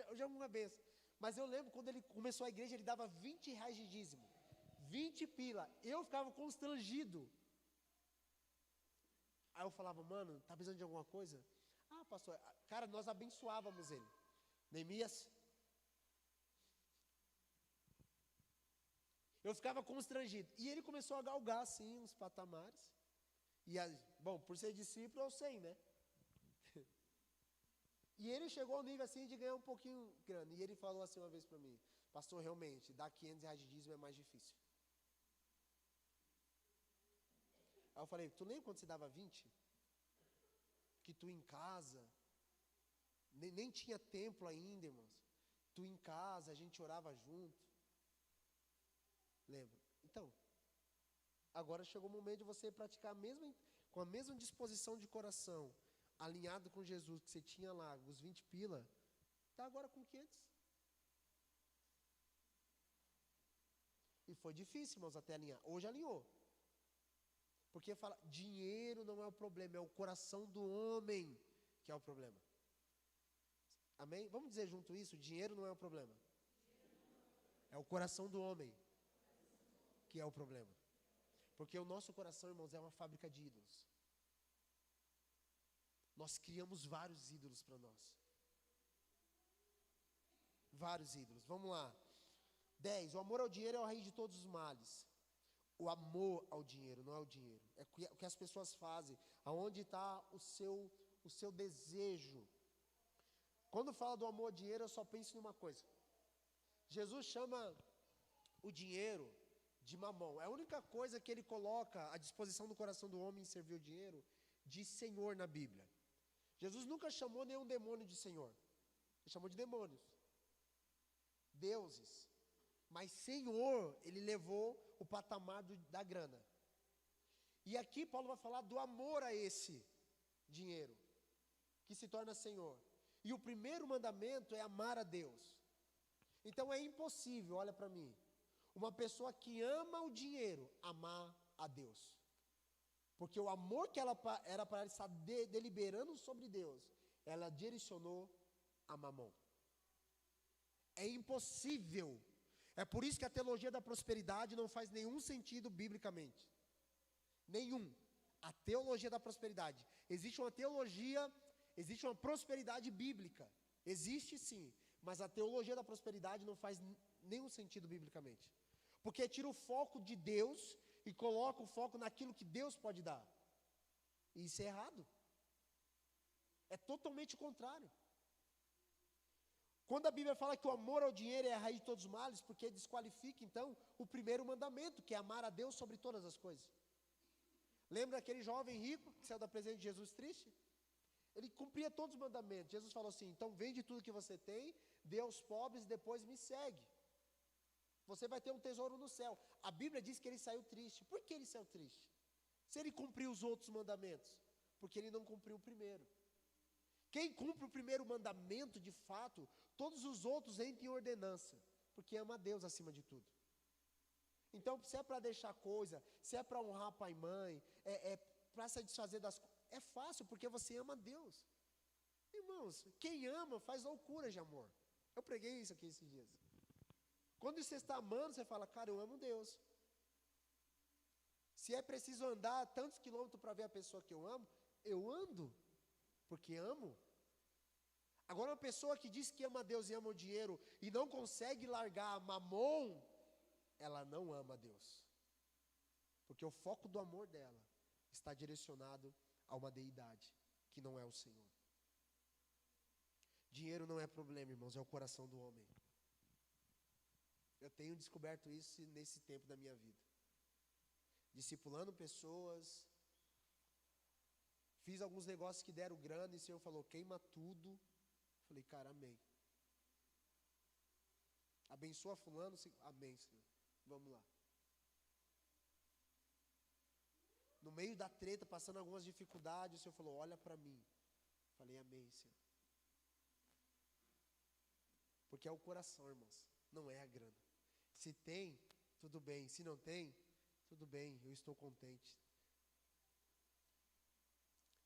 hoje é uma bênção. Mas eu lembro quando ele começou a igreja, ele dava 20 reais de dízimo. 20 pila. Eu ficava constrangido. Aí eu falava, mano, tá precisando de alguma coisa? Ah, pastor, cara, nós abençoávamos ele. Neemias. Eu ficava constrangido. E ele começou a galgar, assim, uns patamares. E, bom, por ser discípulo, eu sei, né? E ele chegou ao nível, assim, de ganhar um pouquinho grana. E ele falou assim uma vez para mim, pastor, realmente, dar 500 reais de dízimo é mais difícil. Aí eu falei, tu lembra quando você dava 20? Que tu em casa, nem tinha templo ainda, irmãos. Tu em casa, a gente orava junto. Lembra? Então, agora chegou o momento de você praticar com a mesma disposição de coração, alinhado com Jesus, que você tinha lá, os 20 pila, está agora com 500. E foi difícil, irmãos, até alinhar. Hoje alinhou. Porque fala, dinheiro não é o problema, é o coração do homem que é o problema. Amém? Vamos dizer junto isso, dinheiro não é o problema. É o coração do homem que é o problema. Porque o nosso coração, irmãos, é uma fábrica de ídolos. Nós criamos vários ídolos para nós. Vários ídolos. Vamos lá. 10. O amor ao dinheiro é a raiz de todos os males. O amor ao dinheiro, não é o dinheiro. É o que as pessoas fazem. Aonde está o seu desejo. Quando fala do amor ao dinheiro, eu só penso numa coisa. Jesus chama o dinheiro de mamão. É a única coisa que ele coloca à disposição do coração do homem em servir o dinheiro de Senhor na Bíblia. Jesus nunca chamou nenhum demônio de Senhor. Ele chamou de demônios. Deuses. Mas Senhor, ele levou o patamar da grana. E aqui Paulo vai falar do amor a esse dinheiro, que se torna Senhor. E o primeiro mandamento é amar a Deus. Então é impossível, olha para mim, uma pessoa que ama o dinheiro, amar a Deus. Porque o amor que ela era para ela estar deliberando sobre Deus, ela direcionou a mamão. É impossível. É por isso que a teologia da prosperidade não faz nenhum sentido biblicamente. Nenhum. A teologia da prosperidade. Existe uma prosperidade bíblica. Existe sim. Mas a teologia da prosperidade não faz nenhum sentido biblicamente. Porque tira o foco de Deus e coloca o foco naquilo que Deus pode dar. E isso é errado. É totalmente o contrário. Quando a Bíblia fala que o amor ao dinheiro é a raiz de todos os males, porque desqualifica, então, o primeiro mandamento, que é amar a Deus sobre todas as coisas. Lembra aquele jovem rico que saiu da presença de Jesus triste? Ele cumpria todos os mandamentos. Jesus falou assim, então vende tudo que você tem, dê aos pobres e depois me segue. Você vai ter um tesouro no céu. A Bíblia diz que ele saiu triste. Por que ele saiu triste? Se ele cumpriu os outros mandamentos? Porque ele não cumpriu o primeiro. Quem cumpre o primeiro mandamento, de fato, todos os outros entram em ordenança, porque ama a Deus acima de tudo. Então, se é para deixar coisa, se é para honrar pai e mãe, é para satisfazer das coisas, é fácil, porque você ama a Deus. Irmãos, quem ama faz loucura de amor. Eu preguei isso aqui esses dias. Quando você está amando, você fala, cara, eu amo Deus. Se é preciso andar tantos quilômetros para ver a pessoa que eu ando, porque amo. Agora, uma pessoa que diz que ama a Deus e ama o dinheiro e não consegue largar mamon, ela não ama a Deus. Porque o foco do amor dela está direcionado a uma deidade, que não é o Senhor. Dinheiro não é problema, irmãos, é o coração do homem. Eu tenho descoberto isso nesse tempo da minha vida. Discipulando pessoas, fiz alguns negócios que deram grana e o Senhor falou, queima tudo. Falei, cara, amém. Abençoa fulano, amém, Senhor. Vamos lá. No meio da treta, passando algumas dificuldades, o Senhor falou, olha para mim. Falei, amém, Senhor. Porque é o coração, irmãos, não é a grana. Se tem, tudo bem. Se não tem, tudo bem, eu estou contente.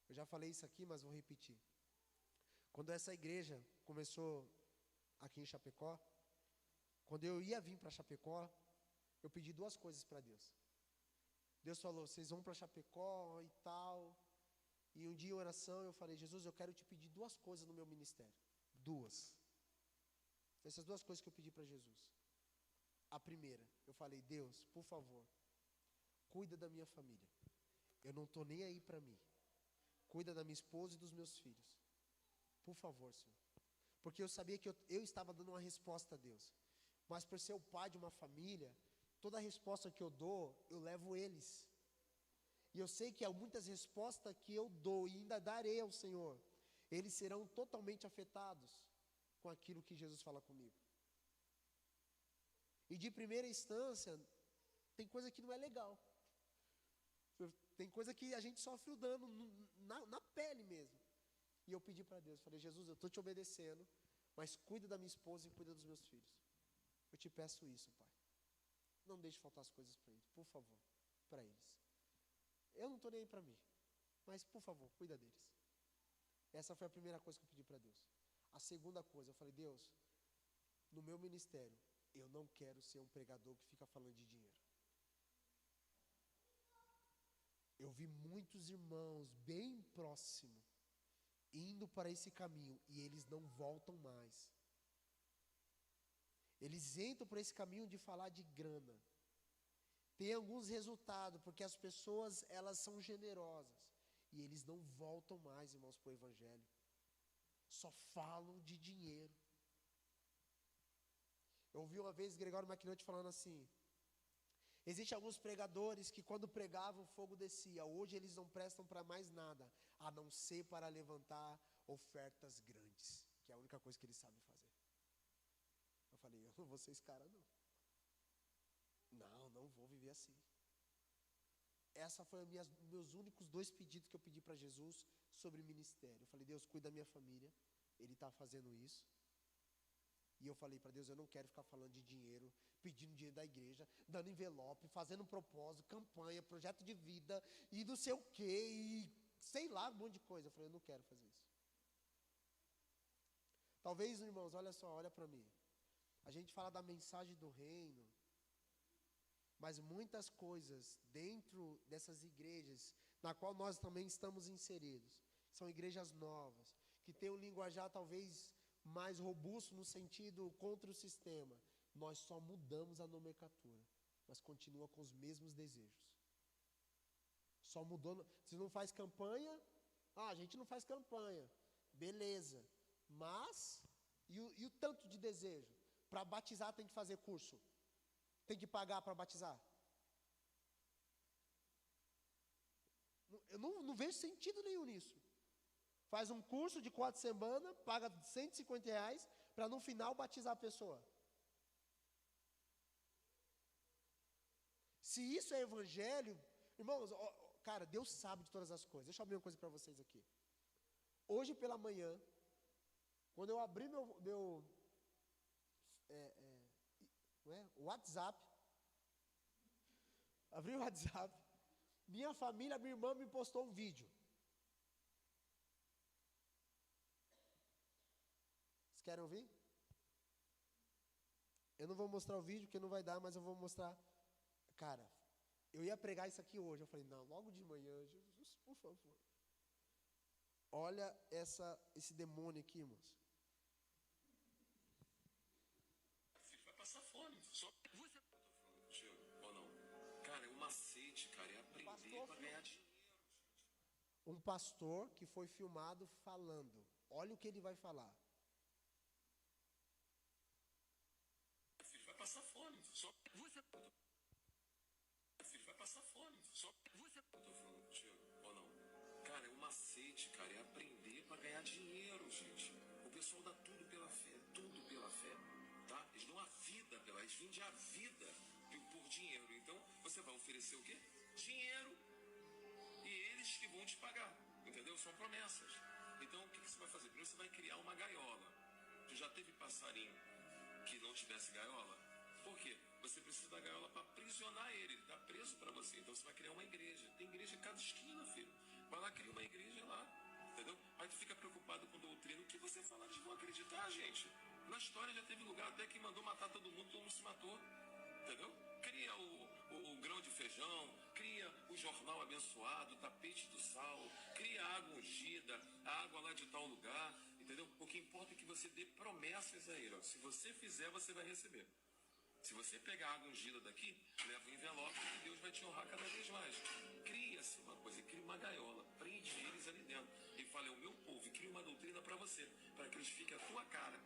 Eu já falei isso aqui, mas vou repetir. Quando essa igreja começou aqui em Chapecó, quando eu ia vir para Chapecó, eu pedi duas coisas para Deus. Deus falou, vocês vão para Chapecó e tal. E um dia em oração eu falei, Jesus, eu quero te pedir duas coisas no meu ministério. Duas. Essas duas coisas que eu pedi para Jesus. A primeira, eu falei, Deus, por favor, cuida da minha família. Eu não estou nem aí para mim. Cuida da minha esposa e dos meus filhos. Por favor, Senhor. Porque eu sabia que eu estava dando uma resposta a Deus. Mas por ser o pai de uma família, toda a resposta que eu dou, eu levo eles. E eu sei que há muitas respostas que eu dou e ainda darei ao Senhor, eles serão totalmente afetados com aquilo que Jesus fala comigo. E de primeira instância, tem coisa que não é legal. Tem coisa que a gente sofre o dano na pele mesmo. E eu pedi para Deus, falei, Jesus, eu estou te obedecendo, mas cuida da minha esposa e cuida dos meus filhos. Eu te peço isso, Pai. Não deixe faltar as coisas para eles, por favor, para eles. Eu não estou nem aí para mim, mas por favor, cuida deles. Essa foi a primeira coisa que eu pedi para Deus. A segunda coisa, eu falei, Deus, no meu ministério, eu não quero ser um pregador que fica falando de dinheiro. Eu vi muitos irmãos bem próximos indo para esse caminho e eles não voltam mais. Eles entram por esse caminho de falar de grana. Tem alguns resultados, porque as pessoas, elas são generosas. E eles não voltam mais, irmãos, para o Evangelho. Só falam de dinheiro. Eu ouvi uma vez Gregório Maquinotti falando assim, existem alguns pregadores que quando pregavam o fogo descia. Hoje eles não prestam para mais nada, a não ser para levantar ofertas grandes, que é a única coisa que eles sabem fazer. Eu falei, eu não vou ser esse cara não. Não vou viver assim. Essa foi meus únicos 2 pedidos que eu pedi para Jesus sobre ministério. Eu falei, Deus, cuida da minha família. Ele está fazendo isso. E eu falei para Deus, eu não quero ficar falando de dinheiro, pedindo dinheiro da igreja, dando envelope, fazendo propósito, campanha, projeto de vida, e não sei o quê, e sei lá, um monte de coisa. Eu falei, eu não quero fazer isso. Talvez, irmãos, olha só, olha para mim. A gente fala da mensagem do reino, mas muitas coisas dentro dessas igrejas, na qual nós também estamos inseridos, são igrejas novas, que têm um linguajar talvez mais robusto no sentido contra o sistema. Nós só mudamos a nomenclatura, mas continua com os mesmos desejos. Só mudou. Você não faz campanha? A gente não faz campanha. Beleza. Mas, e o tanto de desejo? Para batizar tem que fazer curso. Tem que pagar para batizar. Eu não vejo sentido nenhum nisso. Faz um curso de 4 semanas, paga R$150 para no final batizar a pessoa. Se isso é evangelho, irmãos, cara, Deus sabe de todas as coisas. Deixa eu abrir uma coisa para vocês aqui. Hoje pela manhã, quando eu abri meu WhatsApp, abri o WhatsApp, minha família, minha irmã me postou um vídeo. Vocês querem ouvir? Eu não vou mostrar o vídeo, porque não vai dar, mas eu vou mostrar. Cara, eu ia pregar isso aqui hoje. Eu falei, não, logo de manhã, Jesus, por favor. Olha esse demônio aqui, irmãos. Vai passar fome. Só você. Ou não? Cara, é um macete, cara, é aprender para ganhar dinheiro. Um pastor que foi filmado falando. Olha o que ele vai falar. Vai passar fome. Só você. Vai passar fome. Só você. Eu tô falando contigo, ou não? Cara, é um macete, cara, é aprender para ganhar dinheiro, gente. O pessoal dá tudo pela fé, tá? Eles dão a vida eles vendem a vida por dinheiro. Então, você vai oferecer o quê? Dinheiro. E eles que vão te pagar, entendeu? São promessas. Então, o que você vai fazer? Primeiro você vai criar uma gaiola. Tu já teve passarinho que não tivesse gaiola? Por quê? Você precisa da gaiola para aprisionar ele está preso para você. Então você vai criar uma igreja. Tem igreja em cada esquina, filho. Vai lá, cria uma igreja lá, entendeu? Aí tu fica preocupado com doutrina. O que você fala, eles vão acreditar, gente. Na história já teve lugar até que mandou matar todo mundo se matou, entendeu? Cria o grão de feijão, cria o jornal abençoado, o tapete do sal, cria a água ungida, a água lá de tal lugar, entendeu? O que importa é que você dê promessas a ele, ó. Se você fizer, você vai receber. Se você pegar a água ungida daqui, leva um envelope e Deus vai te honrar cada vez mais. Cria-se uma coisa, cria uma gaiola, prende eles ali dentro e fala, é o meu povo, e cria uma doutrina para você, para que eles fiquem a tua cara,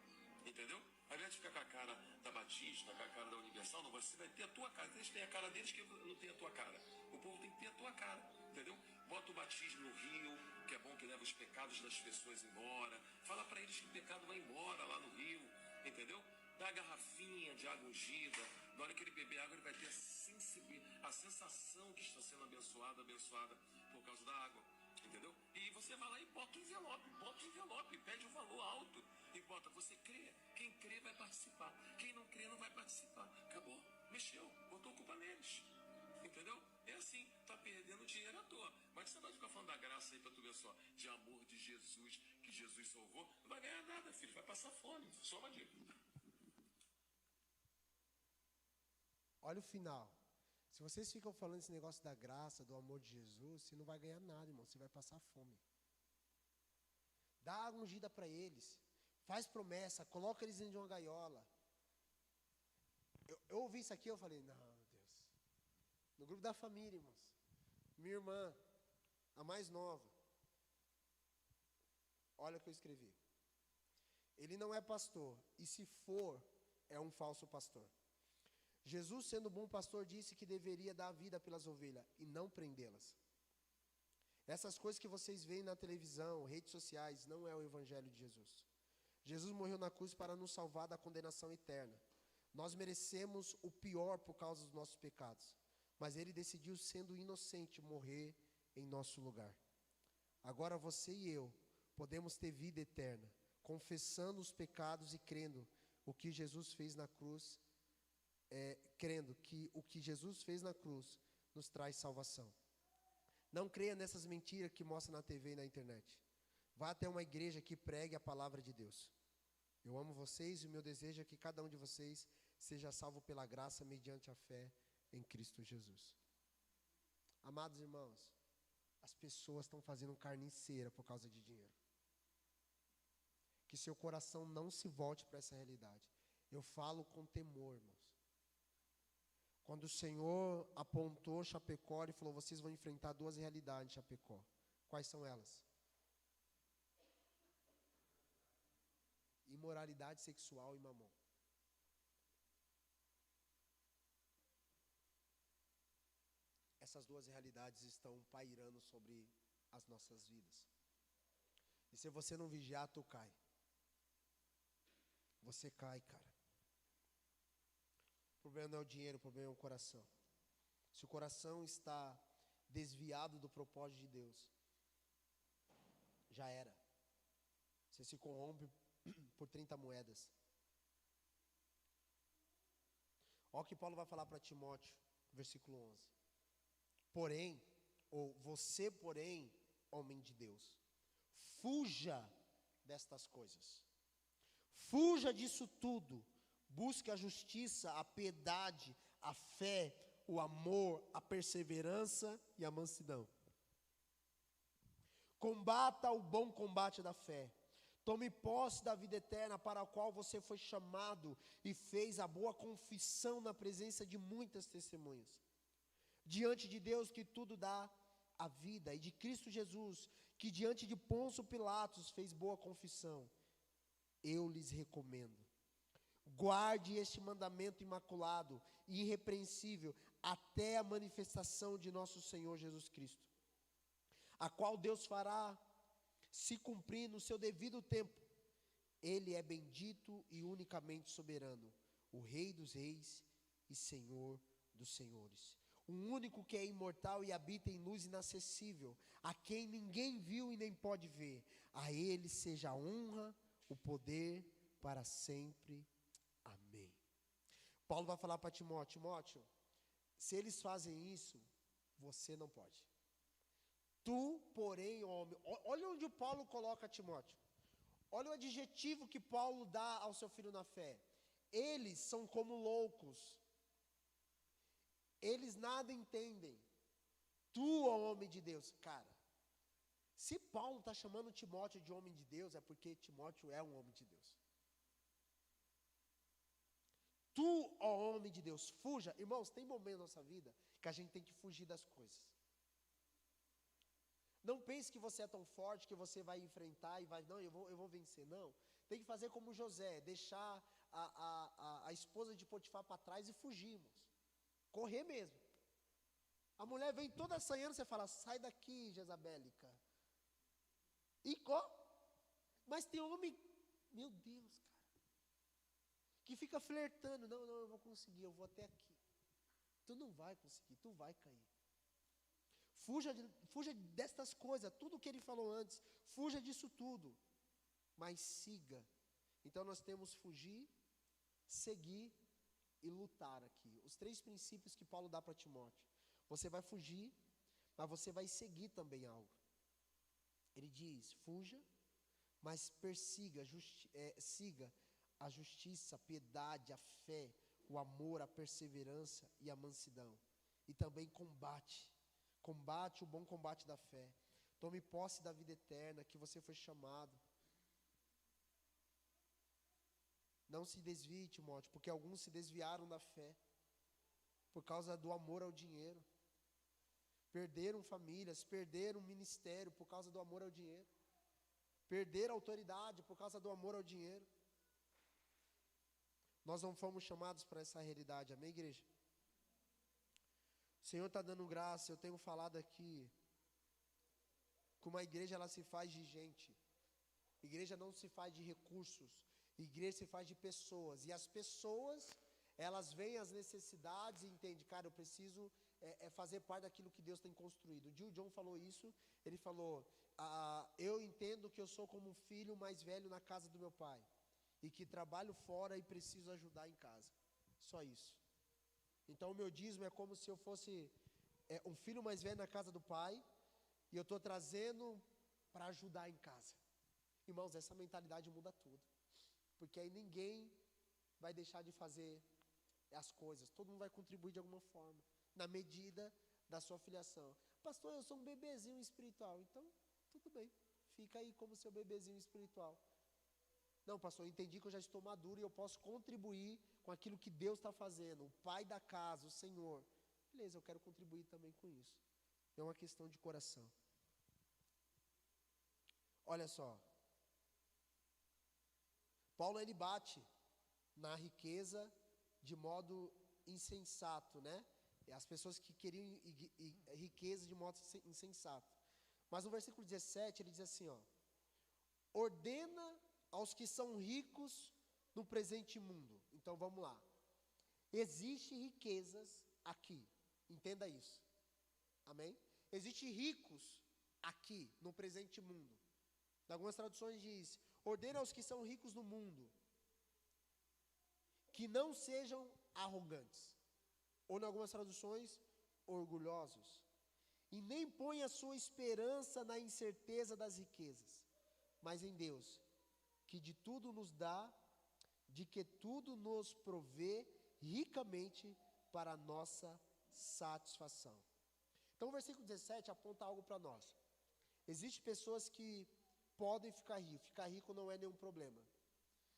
entendeu? Ao invés de ficar com a cara da Batista, com a cara da Universal, não, você vai ter a tua cara. Eles têm a cara deles que não tem a tua cara. O povo tem que ter a tua cara, entendeu? Bota o batismo no rio, que é bom, que leva os pecados das pessoas embora. Fala para eles que o pecado vai embora lá no rio, entendeu? Dá a garrafinha de água ungida. Na hora que ele beber água, ele vai ter a sensação que está sendo abençoada por causa da água, entendeu? E você vai lá e bota o envelope, pede um valor alto e bota, você crê? Quem crê vai participar, quem não crê não vai participar. Acabou, mexeu, botou culpa neles, entendeu? É assim, tá perdendo dinheiro à toa. Mas você vai ficar falando da graça aí pra tu ver só, de amor de Jesus, que Jesus salvou, não vai ganhar nada, filho, vai passar fome, só uma dica. Olha o final. Se vocês ficam falando esse negócio da graça, do amor de Jesus, você não vai ganhar nada, irmão. Você vai passar fome. Dá água ungida para eles. Faz promessa. Coloca eles dentro de uma gaiola. Eu ouvi isso aqui, eu falei, não, Deus. No grupo da família, irmãos. Minha irmã, a mais nova. Olha o que eu escrevi. Ele não é pastor. E se for, é um falso pastor. Jesus, sendo bom pastor, disse que deveria dar a vida pelas ovelhas e não prendê-las. Essas coisas que vocês veem na televisão, redes sociais, não é o evangelho de Jesus. Jesus morreu na cruz para nos salvar da condenação eterna. Nós merecemos o pior por causa dos nossos pecados, mas ele decidiu, sendo inocente, morrer em nosso lugar. Agora você e eu podemos ter vida eterna, confessando os pecados e crendo o que Jesus fez na cruz. Crendo que o que Jesus fez na cruz nos traz salvação. Não creia nessas mentiras que mostra na TV e na internet. Vá até uma igreja que pregue a palavra de Deus. Eu amo vocês e o meu desejo é que cada um de vocês seja salvo pela graça mediante a fé em Cristo Jesus. Amados irmãos, as pessoas estão fazendo carniceira por causa de dinheiro. Que seu coração não se volte para essa realidade. Eu falo com temor, irmãos. Quando o Senhor apontou Chapecó, Ele falou, vocês vão enfrentar duas realidades em Chapecó. Quais são elas? Imoralidade sexual e mamon. Essas duas realidades estão pairando sobre as nossas vidas. E se você não vigiar, tu cai. Você cai, cara. O problema não é o dinheiro, o problema é o coração. Se o coração está desviado do propósito de Deus, já era. Você se corrompe por 30 moedas. Olha o que Paulo vai falar para Timóteo, versículo 11. Porém, ou você, porém, homem de Deus, fuja destas coisas. Fuja disso tudo. Busque a justiça, a piedade, a fé, o amor, a perseverança e a mansidão. Combata o bom combate da fé. Tome posse da vida eterna para a qual você foi chamado e fez a boa confissão na presença de muitas testemunhas. Diante de Deus que tudo dá a vida e de Cristo Jesus, que diante de Pôncio Pilatos fez boa confissão, eu lhes recomendo. Guarde este mandamento imaculado e irrepreensível até a manifestação de nosso Senhor Jesus Cristo, a qual Deus fará se cumprir no seu devido tempo. Ele é bendito e unicamente soberano, o Rei dos reis e Senhor dos senhores. O único que é imortal e habita em luz inacessível, a quem ninguém viu e nem pode ver. A ele seja a honra, o poder para sempre. Amém. Paulo vai falar para Timóteo, Timóteo, se eles fazem isso, você não pode. Tu, porém, homem, olha onde o Paulo coloca Timóteo. Olha o adjetivo que Paulo dá ao seu filho na fé. Eles são como loucos. Eles nada entendem. Tu, ó homem de Deus. Cara, se Paulo está chamando Timóteo de homem de Deus, é porque Timóteo é um homem de Deus. Tu, ó homem de Deus, fuja. Irmãos, tem momentos na nossa vida que a gente tem que fugir das coisas. Não pense que você é tão forte que você vai enfrentar e vai, não, eu vou vencer. Não, tem que fazer como José, deixar a esposa de Potifar para trás e fugirmos. Correr mesmo. A mulher vem toda assanhando, você fala, sai daqui, Jezabélica. E mas tem homem, meu Deus, cara, que fica flertando, não, eu vou conseguir, eu vou até aqui. Tu não vai conseguir, tu vai cair. Fuja destas coisas, tudo o que ele falou antes, fuja disso tudo, mas siga. Então nós temos fugir, seguir e lutar aqui. Os 3 princípios que Paulo dá para Timóteo. Você vai fugir, mas você vai seguir também algo. Ele diz, fuja, mas siga a justiça, a piedade, a fé, o amor, a perseverança e a mansidão. E também combate o bom combate da fé. Tome posse da vida eterna que você foi chamado. Não se desvie, Timóteo, porque alguns se desviaram da fé por causa do amor ao dinheiro. Perderam famílias, perderam ministério por causa do amor ao dinheiro. Perderam autoridade por causa do amor ao dinheiro. Nós não fomos chamados para essa realidade, amém, igreja? O Senhor está dando graça, eu tenho falado aqui, que uma igreja ela se faz de gente. Igreja não se faz de recursos, igreja se faz de pessoas. E as pessoas, elas veem as necessidades e entendem, cara, eu preciso fazer parte daquilo que Deus tem construído. O Gil John falou isso, ele falou, eu entendo que eu sou como um filho mais velho na casa do meu pai, e que trabalho fora e preciso ajudar em casa. Só isso. Então o meu dízimo é como se eu fosse um filho mais velho na casa do pai, e eu estou trazendo para ajudar em casa. Irmãos, essa mentalidade muda tudo. Porque aí ninguém vai deixar de fazer as coisas. Todo mundo vai contribuir de alguma forma, na medida da sua filiação. Pastor, eu sou um bebezinho espiritual. Então, tudo bem. Fica aí como seu bebezinho espiritual. Não, Não, pastor, eu entendi que eu já estou maduro e eu posso contribuir com aquilo que Deus está fazendo. O pai da casa, o Senhor. Beleza, eu quero contribuir também com isso. É uma questão de coração. Olha só. Paulo, ele bate na riqueza de modo insensato, né? As pessoas que queriam riqueza de modo insensato. Mas no versículo 17, ele diz assim, ó. Ordena aos que são ricos no presente mundo. Então, vamos lá. Existem riquezas aqui. Entenda isso. Amém? Existem ricos aqui, no presente mundo. Em algumas traduções diz, ordena aos que são ricos no mundo, que não sejam arrogantes. Ou em algumas traduções, orgulhosos. E nem põe a sua esperança na incerteza das riquezas, mas em Deus, que de tudo nos dá, de que tudo nos provê ricamente para a nossa satisfação. Então o versículo 17 aponta algo para nós. Existem pessoas que podem ficar ricos. Ficar rico não é nenhum problema.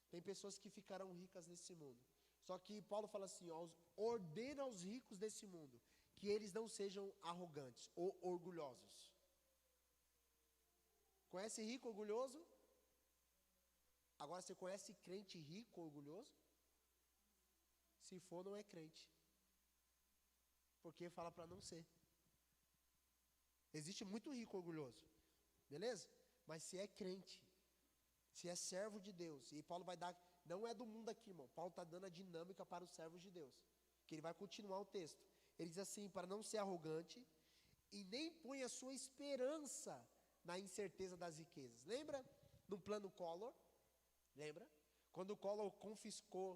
Tem pessoas que ficarão ricas nesse mundo. Só que Paulo fala assim, ó, ordena aos ricos desse mundo que eles não sejam arrogantes ou orgulhosos. Conhece rico orgulhoso? Agora você conhece crente rico orgulhoso? Se for, não é crente. Porque fala para não ser. Existe muito rico orgulhoso. Beleza? Mas se é crente, se é servo de Deus, e Paulo vai dar, não é do mundo aqui, irmão. Paulo está dando a dinâmica para os servos de Deus. Que ele vai continuar o texto. Ele diz assim, para não ser arrogante, e nem põe a sua esperança na incerteza das riquezas. Lembra no plano Collor? Lembra? Quando o Collor confiscou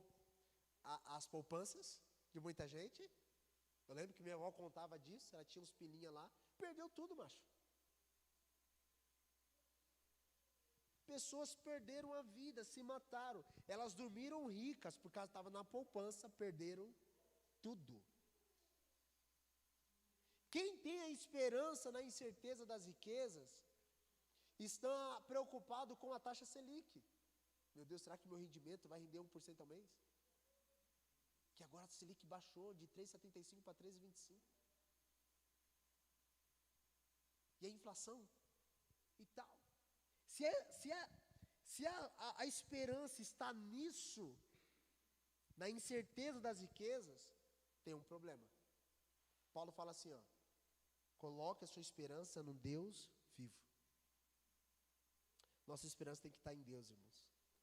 as poupanças de muita gente. Eu lembro que minha avó contava disso, ela tinha uns pilinha lá. Perdeu tudo, macho. Pessoas perderam a vida, se mataram. Elas dormiram ricas, porque elas estavam na poupança, perderam tudo. Quem tem a esperança na incerteza das riquezas, está preocupado com a taxa Selic. Meu Deus, será que meu rendimento vai render 1% ao mês? Que agora a Selic baixou de 3,75 para 3,25. E a inflação? E tal. Se a esperança está nisso, na incerteza das riquezas, tem um problema. Paulo fala assim, ó, coloque a sua esperança no Deus vivo. Nossa esperança tem que estar em Deus, irmãos.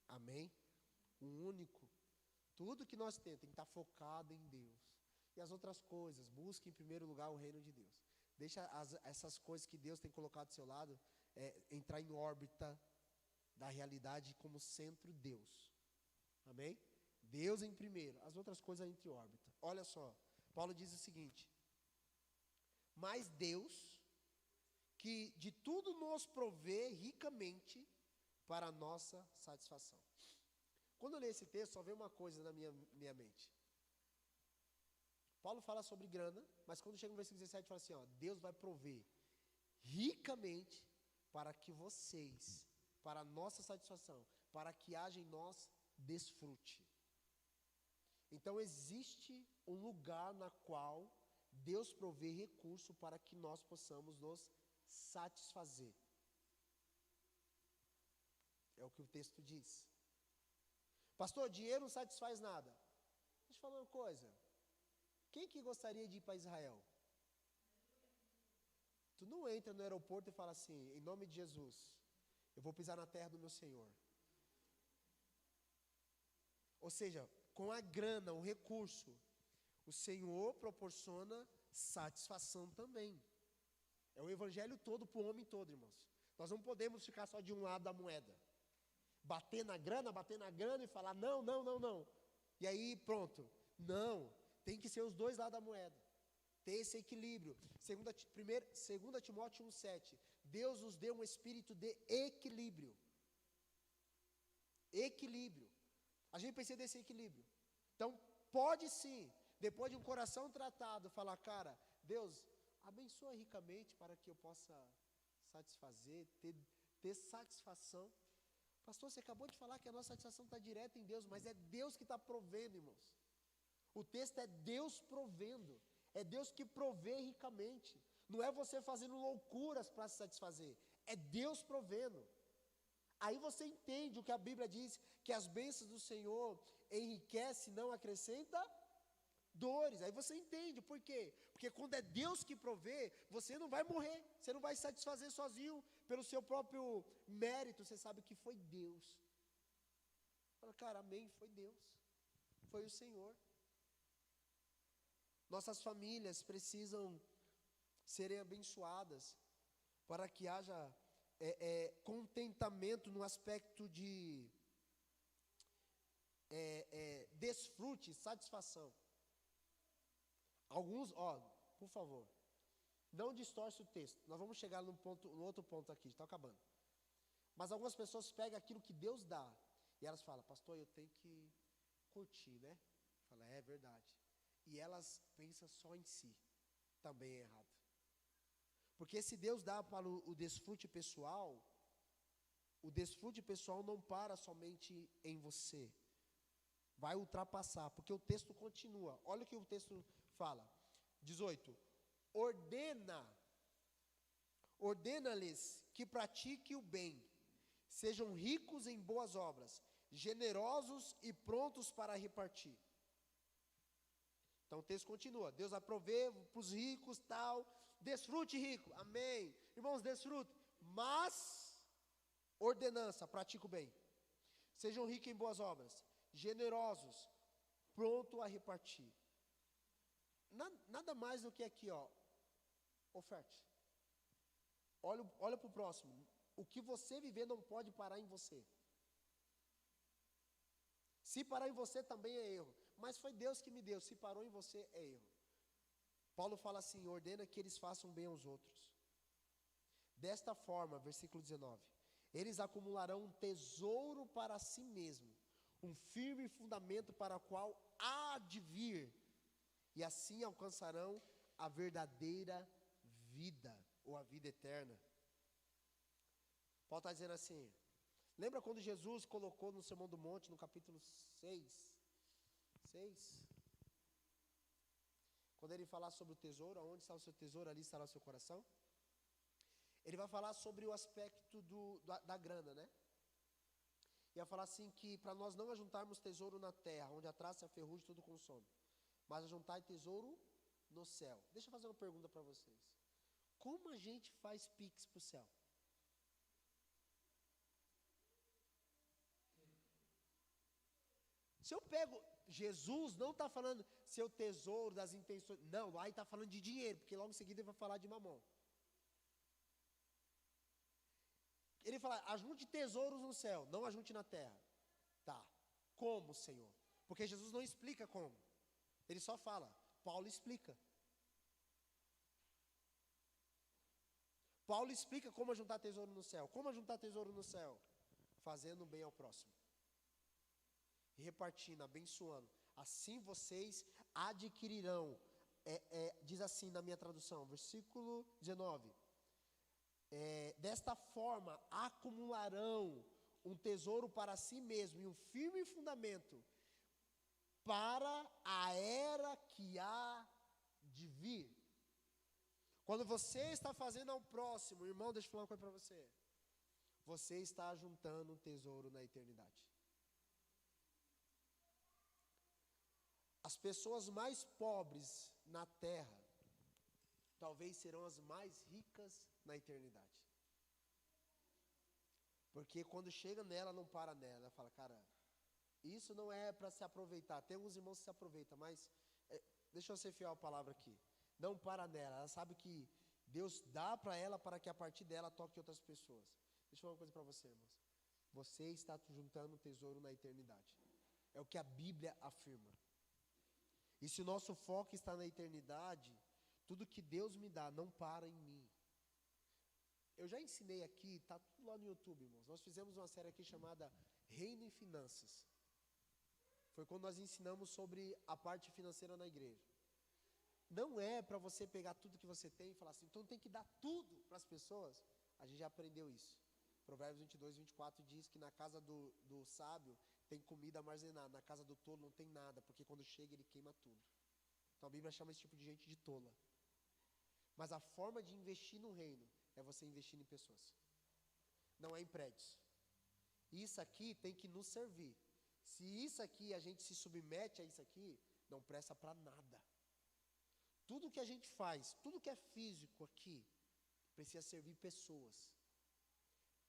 Amém? O único. Tudo que nós temos tem que estar focado em Deus. E as outras coisas, busque em primeiro lugar o reino de Deus. Deixa essas coisas que Deus tem colocado do seu lado, entrar em órbita da realidade como centro Deus. Amém? Deus em primeiro, as outras coisas entre órbita. Olha só, Paulo diz o seguinte, mas Deus, que de tudo nos provê ricamente para a nossa satisfação. Quando eu leio esse texto, só veio uma coisa na minha mente. Paulo fala sobre grana, mas quando chega no versículo 17, fala assim, ó, Deus vai prover ricamente para que vocês, para a nossa satisfação, para que haja em nós desfrute. Então existe um lugar na qual Deus provê recurso para que nós possamos nos satisfazer. É o que o texto diz. Pastor, dinheiro não satisfaz nada. Deixa eu te falar uma coisa. Quem que gostaria de ir para Israel? Tu não entra no aeroporto e fala assim, em nome de Jesus, eu vou pisar na terra do meu Senhor. Ou seja, com a grana, o recurso, o Senhor proporciona satisfação também. É o evangelho todo para o homem todo, irmãos. Nós não podemos ficar só de um lado da moeda. Bater na grana e falar não, não, não, não. E aí pronto. Não, tem que ser os dois lados da moeda. Ter esse equilíbrio. 2 Timóteo 1,7. Deus nos deu um espírito de equilíbrio. Equilíbrio. A gente precisa desse equilíbrio. Então, pode sim, depois de um coração tratado, falar, cara, Deus, abençoa ricamente para que eu possa satisfazer, ter satisfação. Pastor, você acabou de falar que a nossa satisfação está direta em Deus, mas é Deus que está provendo, irmãos. O texto é Deus provendo, é Deus que provê ricamente. Não é você fazendo loucuras para se satisfazer, é Deus provendo. Aí você entende o que a Bíblia diz, que as bênçãos do Senhor enriquece, não acrescenta dores. Aí você entende, por quê? Porque quando é Deus que provê, você não vai morrer, você não vai se satisfazer sozinho, pelo seu próprio mérito, você sabe que foi Deus. Fala, cara, amém, foi Deus, foi o Senhor. Nossas famílias precisam serem abençoadas, para que haja contentamento no aspecto de desfrute, satisfação. Alguns, por favor, não distorce o texto. Nós vamos chegar no outro ponto aqui, está acabando. Mas algumas pessoas pegam aquilo que Deus dá e elas falam, pastor, eu tenho que curtir, né? Fala, é verdade. E elas pensam só em si. Também é errado. Porque se Deus dá para o desfrute pessoal, o desfrute pessoal não para somente em você. Vai ultrapassar, porque o texto continua. Olha o que o texto fala. 18. Ordena-lhes que pratiquem o bem, sejam ricos em boas obras, generosos e prontos para repartir. Então o texto continua. Deus vai prover para os ricos, tal. Desfrute rico, amém. Irmãos, desfrute. Mas, ordenança, pratique o bem. Sejam ricos em boas obras, generosos, pronto a repartir. Nada mais do que aqui, oferte. Olha para o próximo. O que você viver não pode parar em você. Se parar em você também é erro. Mas foi Deus que me deu. Se parou em você é erro. Paulo fala assim, ordena que eles façam bem aos outros. Desta forma, versículo 19, eles acumularão um tesouro para si mesmo, um firme fundamento para o qual há de vir, e assim alcançarão a verdadeira vida, ou a vida eterna. Paulo está dizendo assim, lembra quando Jesus colocou no Sermão do Monte, no capítulo 6, quando ele falar sobre o tesouro, aonde está o seu tesouro, ali estará o seu coração. Ele vai falar sobre o aspecto da grana, né? E vai falar assim que para nós não ajuntarmos tesouro na terra, onde a traça e a ferrugem tudo consome, mas ajuntar tesouro no céu. Deixa eu fazer uma pergunta para vocês. Como a gente faz pix para o céu? Se eu pego, Jesus não está falando seu tesouro, das intenções, não, lá ele está falando de dinheiro, porque logo em seguida ele vai falar de mamão. Ele fala, ajunte tesouros no céu, não ajunte na terra. Tá, como, Senhor? Porque Jesus não explica como, ele só fala, Paulo explica. Paulo explica como ajuntar tesouro no céu. Como ajuntar tesouro no céu? Fazendo bem ao próximo. E repartindo, abençoando. Assim vocês adquirirão, diz assim na minha tradução, versículo 19. Desta forma, acumularão um tesouro para si mesmo e um firme fundamento para a era que há de vir. Quando você está fazendo ao próximo, irmão, deixa eu falar uma coisa para você. Você está juntando um tesouro na eternidade. As pessoas mais pobres na terra, talvez serão as mais ricas na eternidade. Porque quando chega nela, não para nela. Ela fala, cara, isso não é para se aproveitar. Tem alguns irmãos que se aproveitam, mas deixa eu ser fiel à palavra aqui. Não para nela. Ela sabe que Deus dá para ela para que a partir dela toque outras pessoas. Deixa eu falar uma coisa para você, irmãos. Você está juntando um tesouro na eternidade. É o que a Bíblia afirma. E se o nosso foco está na eternidade, tudo que Deus me dá não para em mim. Eu já ensinei aqui, está tudo lá no YouTube, irmãos. Nós fizemos uma série aqui chamada Reino em Finanças. Foi quando nós ensinamos sobre a parte financeira na igreja. Não é para você pegar tudo que você tem e falar assim, então tem que dar tudo para as pessoas. A gente já aprendeu isso. Provérbios 22, 24 diz que na casa do sábio tem comida armazenada, na casa do tolo não tem nada, porque quando chega ele queima tudo. Então a Bíblia chama esse tipo de gente de tola. Mas a forma de investir no reino é você investir em pessoas, não é em prédios. Isso aqui tem que nos servir. Se isso aqui, a gente se submete a isso aqui, não presta para nada. Tudo que a gente faz, tudo que é físico aqui, precisa servir pessoas.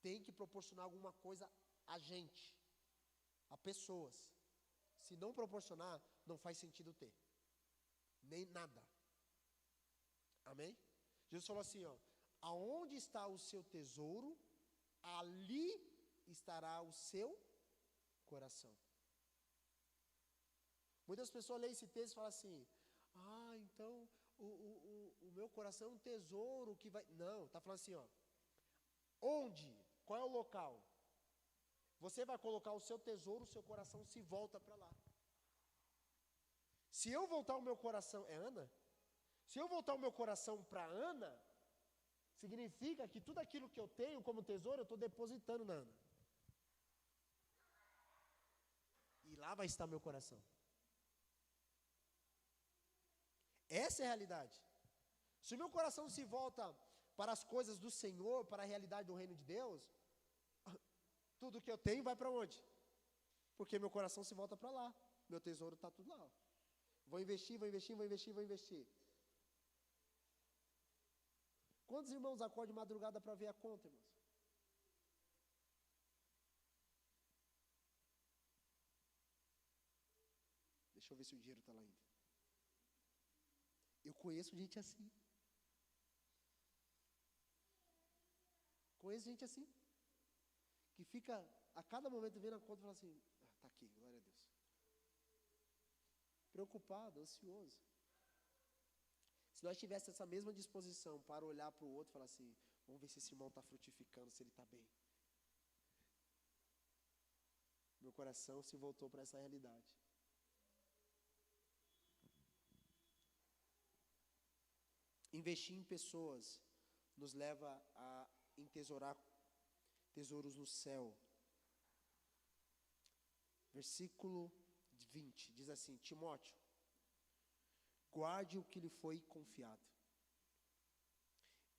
Tem que proporcionar alguma coisa a gente, a pessoas. Se não proporcionar, não faz sentido ter. Nem nada. Amém? Jesus falou assim, ó, aonde está o seu tesouro, ali estará o seu coração. Muitas pessoas leem esse texto e falam assim, então o meu coração é um tesouro que vai... Não, está falando assim, ó, onde? Qual é o local? Você vai colocar o seu tesouro, o seu coração se volta para lá. Se eu voltar o meu coração... É Ana? Se eu voltar o meu coração para Ana, significa que tudo aquilo que eu tenho como tesouro, eu estou depositando na Ana. E lá vai estar meu coração. Essa é a realidade. Se o meu coração se volta para as coisas do Senhor, para a realidade do reino de Deus, tudo que eu tenho vai para onde? Porque meu coração se volta para lá. Meu tesouro está tudo lá. Vou investir, vou investir, vou investir, vou investir. Quantos irmãos acordam de madrugada para ver a conta, irmãos? Deixa eu ver se o dinheiro está lá ainda. Eu conheço gente assim. Conheço gente assim. Que fica a cada momento vendo a conta e fala assim, tá aqui, glória a Deus. Preocupado, ansioso. Se nós tivéssemos essa mesma disposição para olhar para o outro e falar assim, vamos ver se esse irmão está frutificando, se ele está bem. Meu coração se voltou para essa realidade. Investir em pessoas nos leva a entesourar tesouros no céu. Versículo 20 diz assim, Timóteo, guarde o que lhe foi confiado.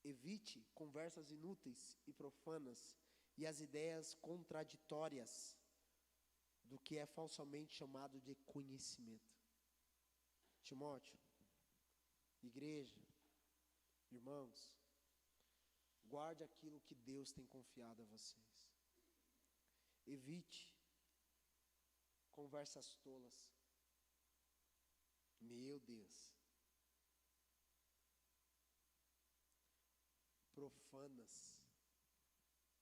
Evite conversas inúteis e profanas e as ideias contraditórias do que é falsamente chamado de conhecimento. Timóteo, igreja, irmãos, guarde aquilo que Deus tem confiado a vocês. Evite conversas tolas. Meu Deus. Profanas.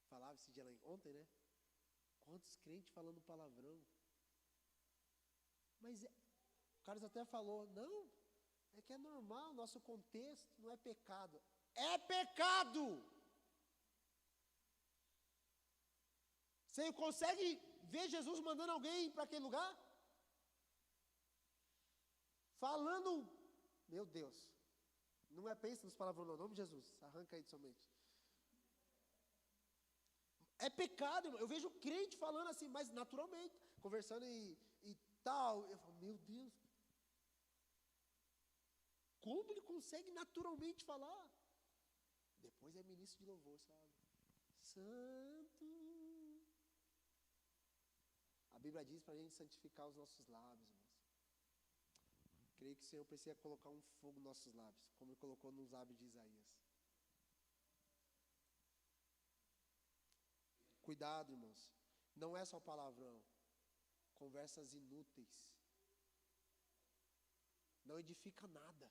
Falava esse dia lá ontem, né? Quantos crentes falando palavrão. Mas o Carlos até falou, não, é que é normal, nosso contexto não é pecado. É pecado! Você consegue ver Jesus mandando alguém para aquele lugar? Falando, meu Deus, não é pensa nos palavrões, não, em nome de Jesus, arranca aí de sua mente. É pecado, irmão. Eu vejo crente falando assim, mas naturalmente, conversando e tal. Eu falo, meu Deus, como ele consegue naturalmente falar? Depois é ministro de louvor, sabe? Santo. A Bíblia diz para a gente santificar os nossos lábios, irmãos. Creio que o Senhor precisa colocar um fogo nos nossos lábios, como Ele colocou nos lábios de Isaías. Cuidado, irmãos. Não é só palavrão. Conversas inúteis. Não edifica nada.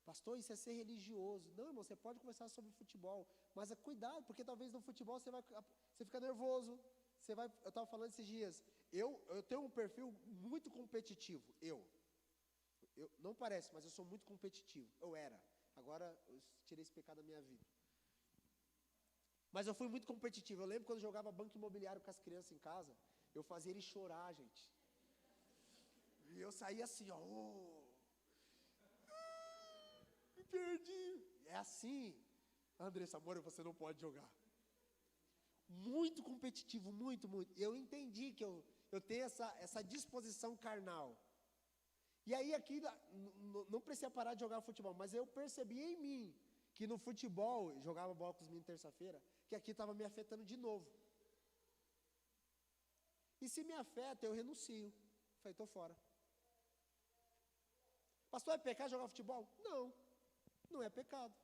Pastor, isso é ser religioso. Não, irmão, você pode conversar sobre futebol, mas é cuidado, porque talvez no futebol você fica nervoso. Eu estava falando esses dias, eu tenho um perfil muito competitivo. Eu não parece, mas eu sou muito competitivo. Eu era. Agora eu tirei esse pecado da minha vida. Mas eu fui muito competitivo. Eu lembro quando eu jogava banco imobiliário com as crianças em casa, eu fazia eles chorar, gente. E eu saía assim, ó. Me perdi. É assim. Andressa, amor, você não pode jogar. muito competitivo, muito, muito. Eu entendi que eu tenho essa disposição carnal. E aí aqui, não precisei parar de jogar futebol, mas eu percebi em mim, que no futebol, eu jogava bola com os meninos terça-feira, que aqui estava me afetando de novo. E se me afeta, eu renuncio. Falei, estou fora. Pastor, é pecado jogar futebol? Não, não é pecado.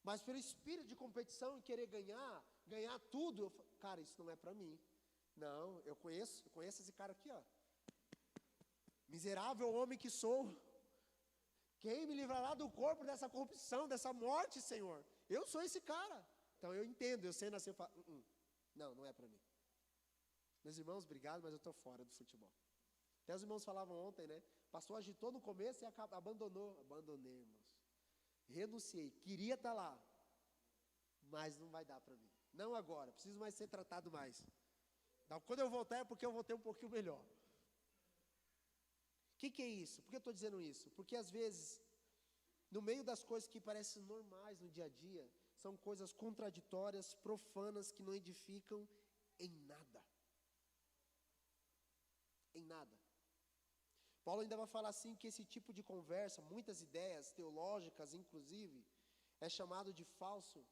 Mas pelo espírito de competição e querer ganhar tudo, eu falo, cara, isso não é para mim. Não, eu conheço esse cara aqui, ó. Miserável homem que sou. Quem me livrará do corpo dessa corrupção, dessa morte, Senhor? Eu sou esse cara. Então eu entendo, eu sei nascer e falo, não é para mim. Meus irmãos, obrigado, mas eu estou fora do futebol. Até os irmãos falavam ontem, né? O pastor agitou no começo e abandonou. Abandonei, irmãos. Renunciei, queria estar lá, mas não vai dar para mim. Não agora, preciso mais ser tratado mais. Então, quando eu voltar é porque eu vou ter um pouquinho melhor. O que é isso? Por que eu estou dizendo isso? Porque às vezes, no meio das coisas que parecem normais no dia a dia, são coisas contraditórias, profanas, que não edificam em nada. Em nada. Paulo ainda vai falar assim que esse tipo de conversa, muitas ideias teológicas, inclusive, é chamado de falso.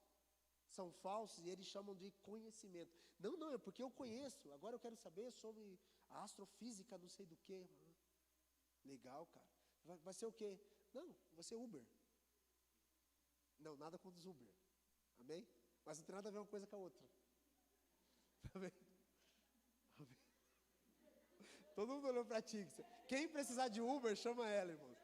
São falsos e eles chamam de conhecimento. Não, é porque eu conheço. Agora eu quero saber sobre a astrofísica, não sei do que. Legal, cara. Vai ser o quê? Não, vai ser Uber. Não, nada contra os Uber. Amém? Mas não tem nada a ver uma coisa com a outra. Amém? Amém? Todo mundo olhou para ti. Quem precisar de Uber, chama ela, irmão.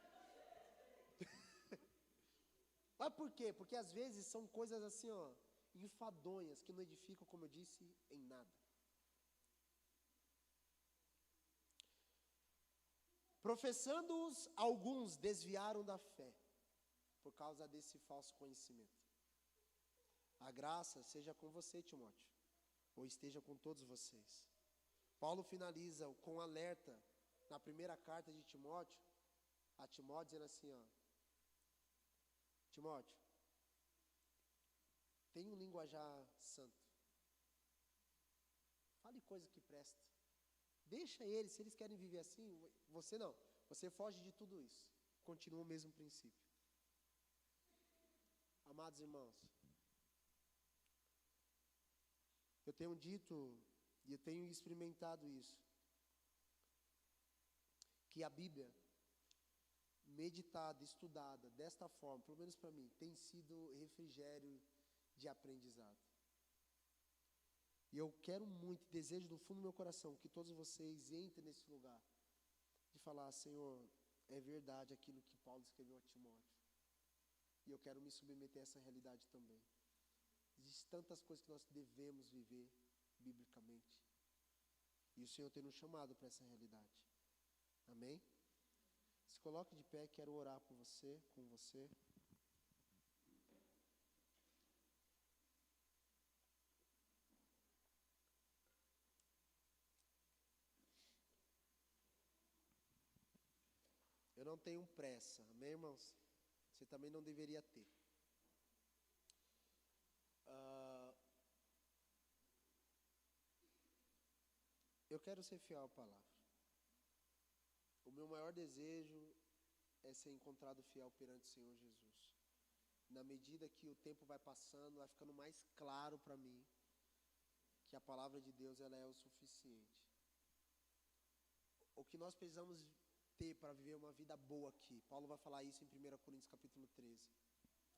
Mas por quê? Porque às vezes são coisas assim, ó, enfadonhas, que não edificam, como eu disse, em nada. Professando-os, alguns desviaram da fé, por causa desse falso conhecimento. A graça seja com você, Timóteo, ou esteja com todos vocês. Paulo finaliza com um alerta na primeira carta de Timóteo, a Timóteo dizendo assim, ó, Timóteo, tem um linguajar santo. Fale coisa que presta. Deixa eles, se eles querem viver assim, você não. Você foge de tudo isso. Continua o mesmo princípio. Amados irmãos, eu tenho dito e eu tenho experimentado isso, que a Bíblia, meditada, estudada, desta forma, pelo menos para mim, tem sido refrigério de aprendizado. E eu quero muito, desejo do fundo do meu coração, que todos vocês entrem nesse lugar, de falar, Senhor, é verdade aquilo que Paulo escreveu a Timóteo. E eu quero me submeter a essa realidade também. Existem tantas coisas que nós devemos viver biblicamente. E o Senhor tem nos chamado para essa realidade. Amém? Se coloque de pé, quero orar por você, com você. Eu não tenho pressa, amém, irmãos? Você também não deveria ter. Eu quero ser fiel à palavra. O meu maior desejo é ser encontrado fiel perante o Senhor Jesus. Na medida que o tempo vai passando, vai ficando mais claro para mim que a palavra de Deus ela é o suficiente. O que nós precisamos ter para viver uma vida boa aqui, Paulo vai falar isso em 1 Coríntios capítulo 13,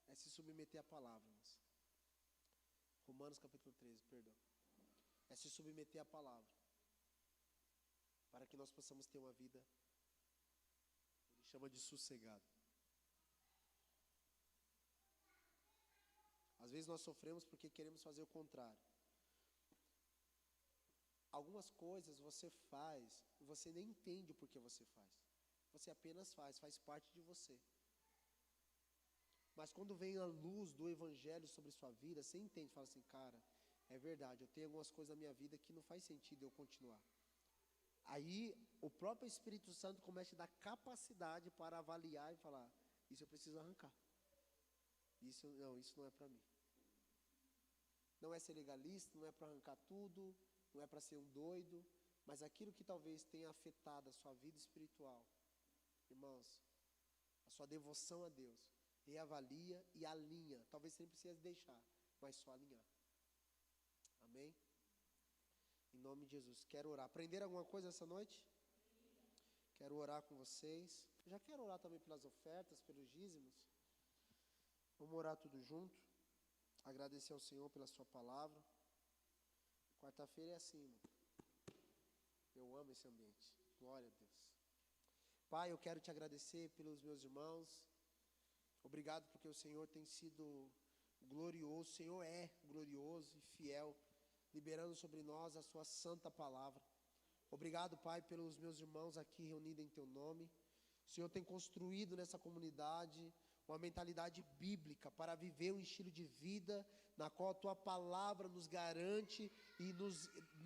é se submeter à palavra. Romanos capítulo 13, perdão. É se submeter à palavra, para que nós possamos ter uma vida, ele chama de sossegado. Às vezes nós sofremos porque queremos fazer o contrário. Algumas coisas você faz e você nem entende o porquê você faz. Você apenas faz parte de você. Mas quando vem a luz do Evangelho sobre sua vida, você entende, fala assim, cara, é verdade, eu tenho algumas coisas na minha vida que não faz sentido eu continuar. Aí o próprio Espírito Santo começa a dar capacidade para avaliar e falar, isso eu preciso arrancar. Isso não é para mim. não é ser legalista, não é para arrancar tudo, não é para ser um doido, mas aquilo que talvez tenha afetado a sua vida espiritual, irmãos, a sua devoção a Deus, reavalia e alinha. Talvez você nem precise deixar, mas só alinhar. Amém? Em nome de Jesus. Quero orar. Aprender alguma coisa essa noite? Quero orar com vocês. Já quero orar também pelas ofertas, pelos dízimos. Vamos orar tudo junto. Agradecer ao Senhor pela sua palavra. Quarta-feira é assim, irmão. Eu amo esse ambiente. Glória a Deus. Pai, eu quero te agradecer pelos meus irmãos. Obrigado porque o Senhor tem sido glorioso. O Senhor é glorioso e fiel, liberando sobre nós a sua santa palavra. Obrigado, Pai, pelos meus irmãos aqui reunidos em teu nome. O Senhor tem construído nessa comunidade uma mentalidade bíblica para viver um estilo de vida na qual a tua palavra nos garante e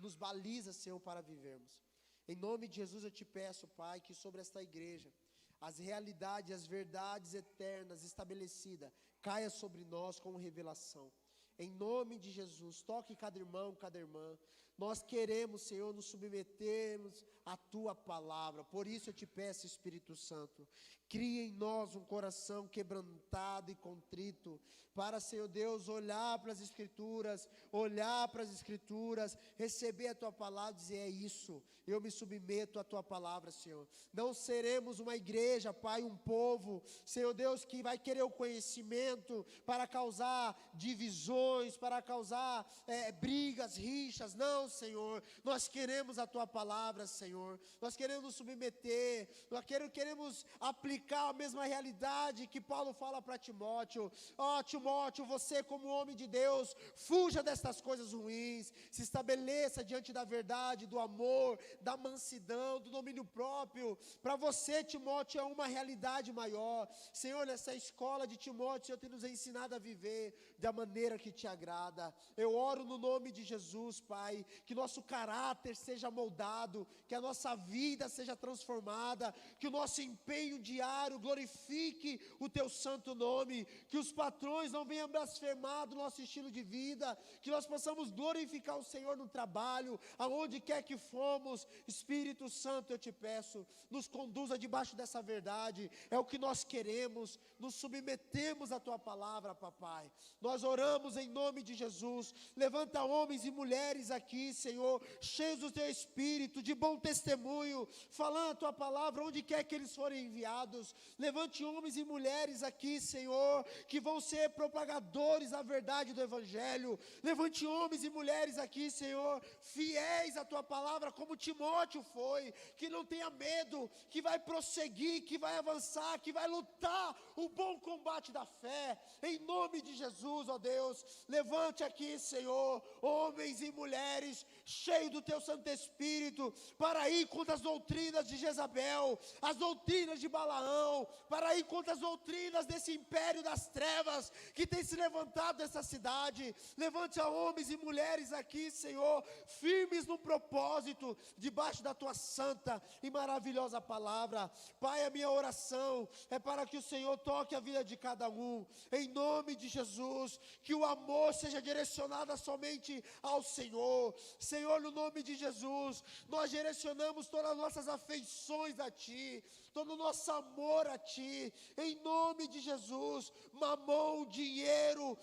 nos baliza, Senhor, para vivermos. Em nome de Jesus eu te peço, Pai, que sobre esta igreja as realidades, as verdades eternas estabelecidas caia sobre nós como revelação. Em nome de Jesus, toque cada irmão, cada irmã. Nós queremos, Senhor, nos submetermos à tua palavra. Por isso eu te peço, Espírito Santo, cria em nós um coração quebrantado e contrito, para, Senhor Deus, olhar para as Escrituras, receber a tua palavra e dizer: é isso, eu me submeto à tua palavra, Senhor. Não seremos uma igreja, Pai, um povo, Senhor Deus, que vai querer o conhecimento para causar divisões, para causar brigas, rixas. Não, Senhor, nós queremos a tua palavra, Senhor. Nós queremos nos submeter, nós queremos aplicar a mesma realidade que Paulo fala para Timóteo. Ó, Timóteo, você como homem de Deus, fuja destas coisas ruins, se estabeleça diante da verdade, do amor, da mansidão, do domínio próprio. Para você, Timóteo, é uma realidade maior. Senhor, nessa escola de Timóteo, o Senhor tem nos ensinado a viver da maneira que te agrada. Eu oro no nome de Jesus, Pai, que nosso caráter seja moldado, que a nossa vida seja transformada, que o nosso empenho diário glorifique o teu santo nome, que os patrões não venham blasfemar do nosso estilo de vida, que nós possamos glorificar o Senhor no trabalho, aonde quer que fomos. Espírito Santo, eu te peço, nos conduza debaixo dessa verdade. É o que nós queremos, nos submetemos à tua palavra, papai. Nós oramos em nome de Jesus. Levanta homens e mulheres aqui, Senhor, cheios do teu Espírito, de bom testemunho, falando a tua palavra onde quer que eles forem enviados. Levante homens e mulheres aqui, Senhor, que vão ser propagadores da verdade do Evangelho. Levante homens e mulheres aqui, Senhor, fiéis à tua palavra, como Timóteo foi, que não tenha medo, que vai prosseguir, que vai avançar, que vai lutar o bom combate da fé, em nome de Jesus, ó Deus. Levante aqui, Senhor, homens e mulheres cheios do teu Santo Espírito, para ir contra as doutrinas de Jezabel, as doutrinas de Balaão, para ir contra as doutrinas desse império das trevas que tem se levantado nessa cidade. Levante a homens e mulheres aqui, Senhor, firmes no propósito, debaixo da tua santa e maravilhosa palavra. Pai, a minha oração é para que o Senhor toque a vida de cada um, em nome de Jesus, que o amor seja direcionado somente ao Senhor. Senhor, no nome de Jesus, nós direcionamos todas as nossas afeições a Ti, todo o nosso amor a Ti, em nome de Jesus. Mamão, dinheiro,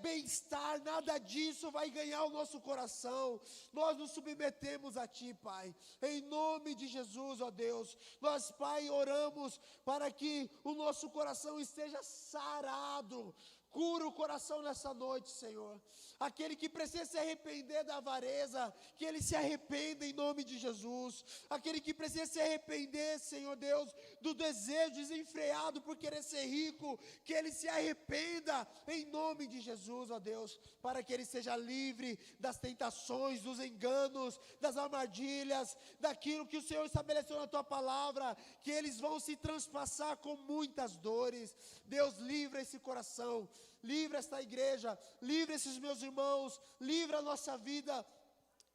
bem-estar, nada disso vai ganhar o nosso coração. Nós nos submetemos a Ti, Pai, em nome de Jesus, ó Deus. Nós, Pai, oramos para que o nosso coração esteja sarado. Cura o coração nessa noite, Senhor. Aquele que precisa se arrepender da avareza, que ele se arrependa em nome de Jesus. Aquele que precisa se arrepender, Senhor Deus, do desejo desenfreado por querer ser rico, que ele se arrependa em nome de Jesus, ó Deus, para que ele seja livre das tentações, dos enganos, das armadilhas, daquilo que o Senhor estabeleceu na tua palavra, que eles vão se transpassar com muitas dores. Deus, livra esse coração, livra esta igreja, livra esses meus irmãos, livra a nossa vida,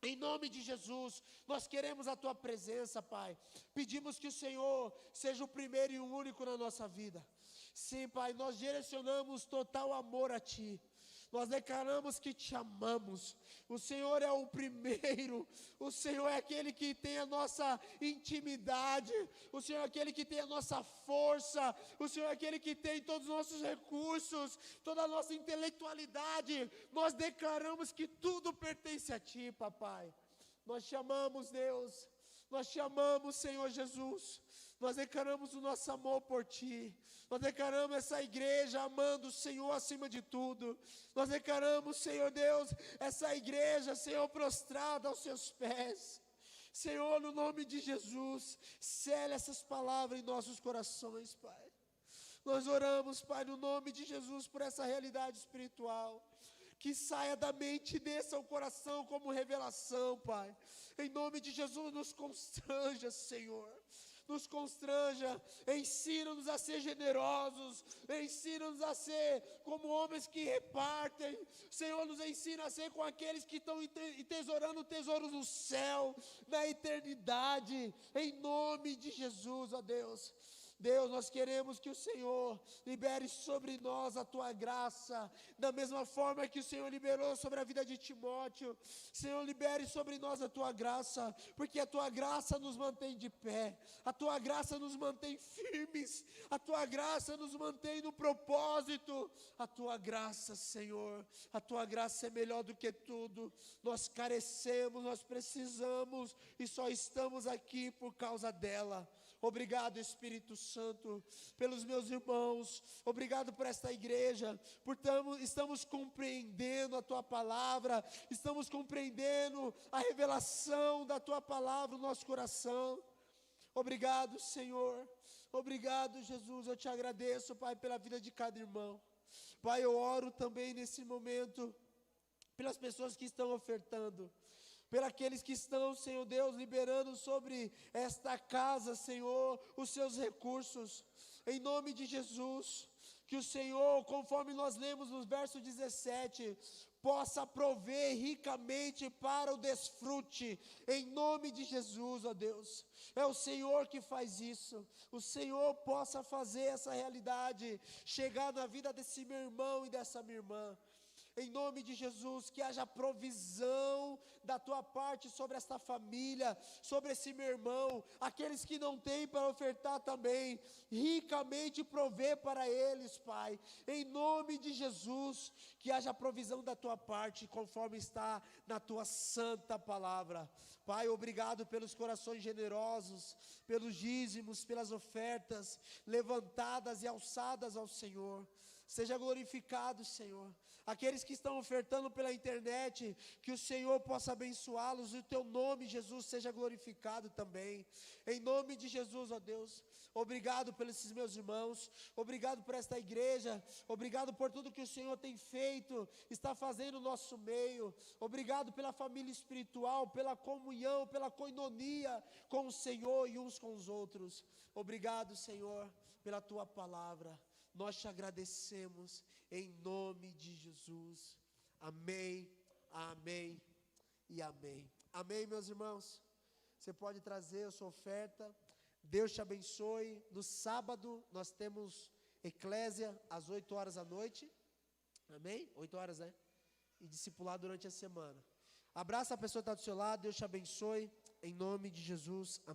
em nome de Jesus. Nós queremos a tua presença, Pai. Pedimos que o Senhor seja o primeiro e o único na nossa vida. Sim, Pai, nós direcionamos total amor a Ti. Nós declaramos que te amamos. O Senhor é o primeiro. O Senhor é aquele que tem a nossa intimidade. O Senhor é aquele que tem a nossa força. O Senhor é aquele que tem todos os nossos recursos, toda a nossa intelectualidade. Nós declaramos que tudo pertence a Ti, papai. Nós te amamos, Deus. Nós te amamos, Senhor Jesus. Nós declaramos o nosso amor por Ti. Nós declaramos essa igreja amando o Senhor acima de tudo. Nós declaramos, Senhor Deus, essa igreja, Senhor, prostrada aos Seus pés. Senhor, no nome de Jesus, sela essas palavras em nossos corações, Pai. Nós oramos, Pai, no nome de Jesus, por essa realidade espiritual. Que saia da mente e desça ao coração como revelação, Pai. Em nome de Jesus, nos constranja, Senhor. Nos constranja, ensina-nos a ser generosos, ensina-nos a ser como homens que repartem. Senhor, nos ensina a ser com aqueles que estão entesourando tesouros no céu, na eternidade, em nome de Jesus, ó Deus. Deus, nós queremos que o Senhor libere sobre nós a Tua graça, da mesma forma que o Senhor liberou sobre a vida de Timóteo. Senhor, libere sobre nós a Tua graça, porque a Tua graça nos mantém de pé, a Tua graça nos mantém firmes, a Tua graça nos mantém no propósito. A Tua graça, Senhor, a Tua graça é melhor do que tudo. Nós carecemos, nós precisamos e só estamos aqui por causa dela. Obrigado, Espírito Santo, pelos meus irmãos. Obrigado por esta igreja, estamos compreendendo a Tua palavra, estamos compreendendo a revelação da Tua palavra no nosso coração. Obrigado, Senhor. Obrigado, Jesus. Eu te agradeço, Pai, pela vida de cada irmão. Pai, eu oro também nesse momento pelas pessoas que estão ofertando, pelos aqueles que estão, Senhor Deus, liberando sobre esta casa, Senhor, os seus recursos, em nome de Jesus, que o Senhor, conforme nós lemos no verso 17, possa prover ricamente para o desfrute, em nome de Jesus, ó Deus. É o Senhor que faz isso. O Senhor possa fazer essa realidade chegar na vida desse meu irmão e dessa minha irmã. Em nome de Jesus, que haja provisão da Tua parte sobre esta família, sobre esse meu irmão, aqueles que não têm para ofertar também, ricamente prover para eles, Pai. Em nome de Jesus, que haja provisão da Tua parte, conforme está na Tua santa palavra. Pai, obrigado pelos corações generosos, pelos dízimos, pelas ofertas levantadas e alçadas ao Senhor. Seja glorificado, Senhor. Aqueles que estão ofertando pela internet, que o Senhor possa abençoá-los e o Teu nome, Jesus, seja glorificado também. Em nome de Jesus, ó Deus. Obrigado pelos esses meus irmãos. Obrigado por esta igreja. Obrigado por tudo que o Senhor tem feito, está fazendo no nosso meio. Obrigado pela família espiritual, pela comunhão, pela koinonia com o Senhor e uns com os outros. Obrigado, Senhor, pela Tua palavra. Nós te agradecemos em nome de Jesus. Amém, amém e amém. Amém, meus irmãos. Você pode trazer a sua oferta. Deus te abençoe. No sábado nós temos eclésia às 8 horas da noite. Amém? 8 horas, né? E discipular durante a semana. Abraça a pessoa que está do seu lado. Deus te abençoe em nome de Jesus. Amém.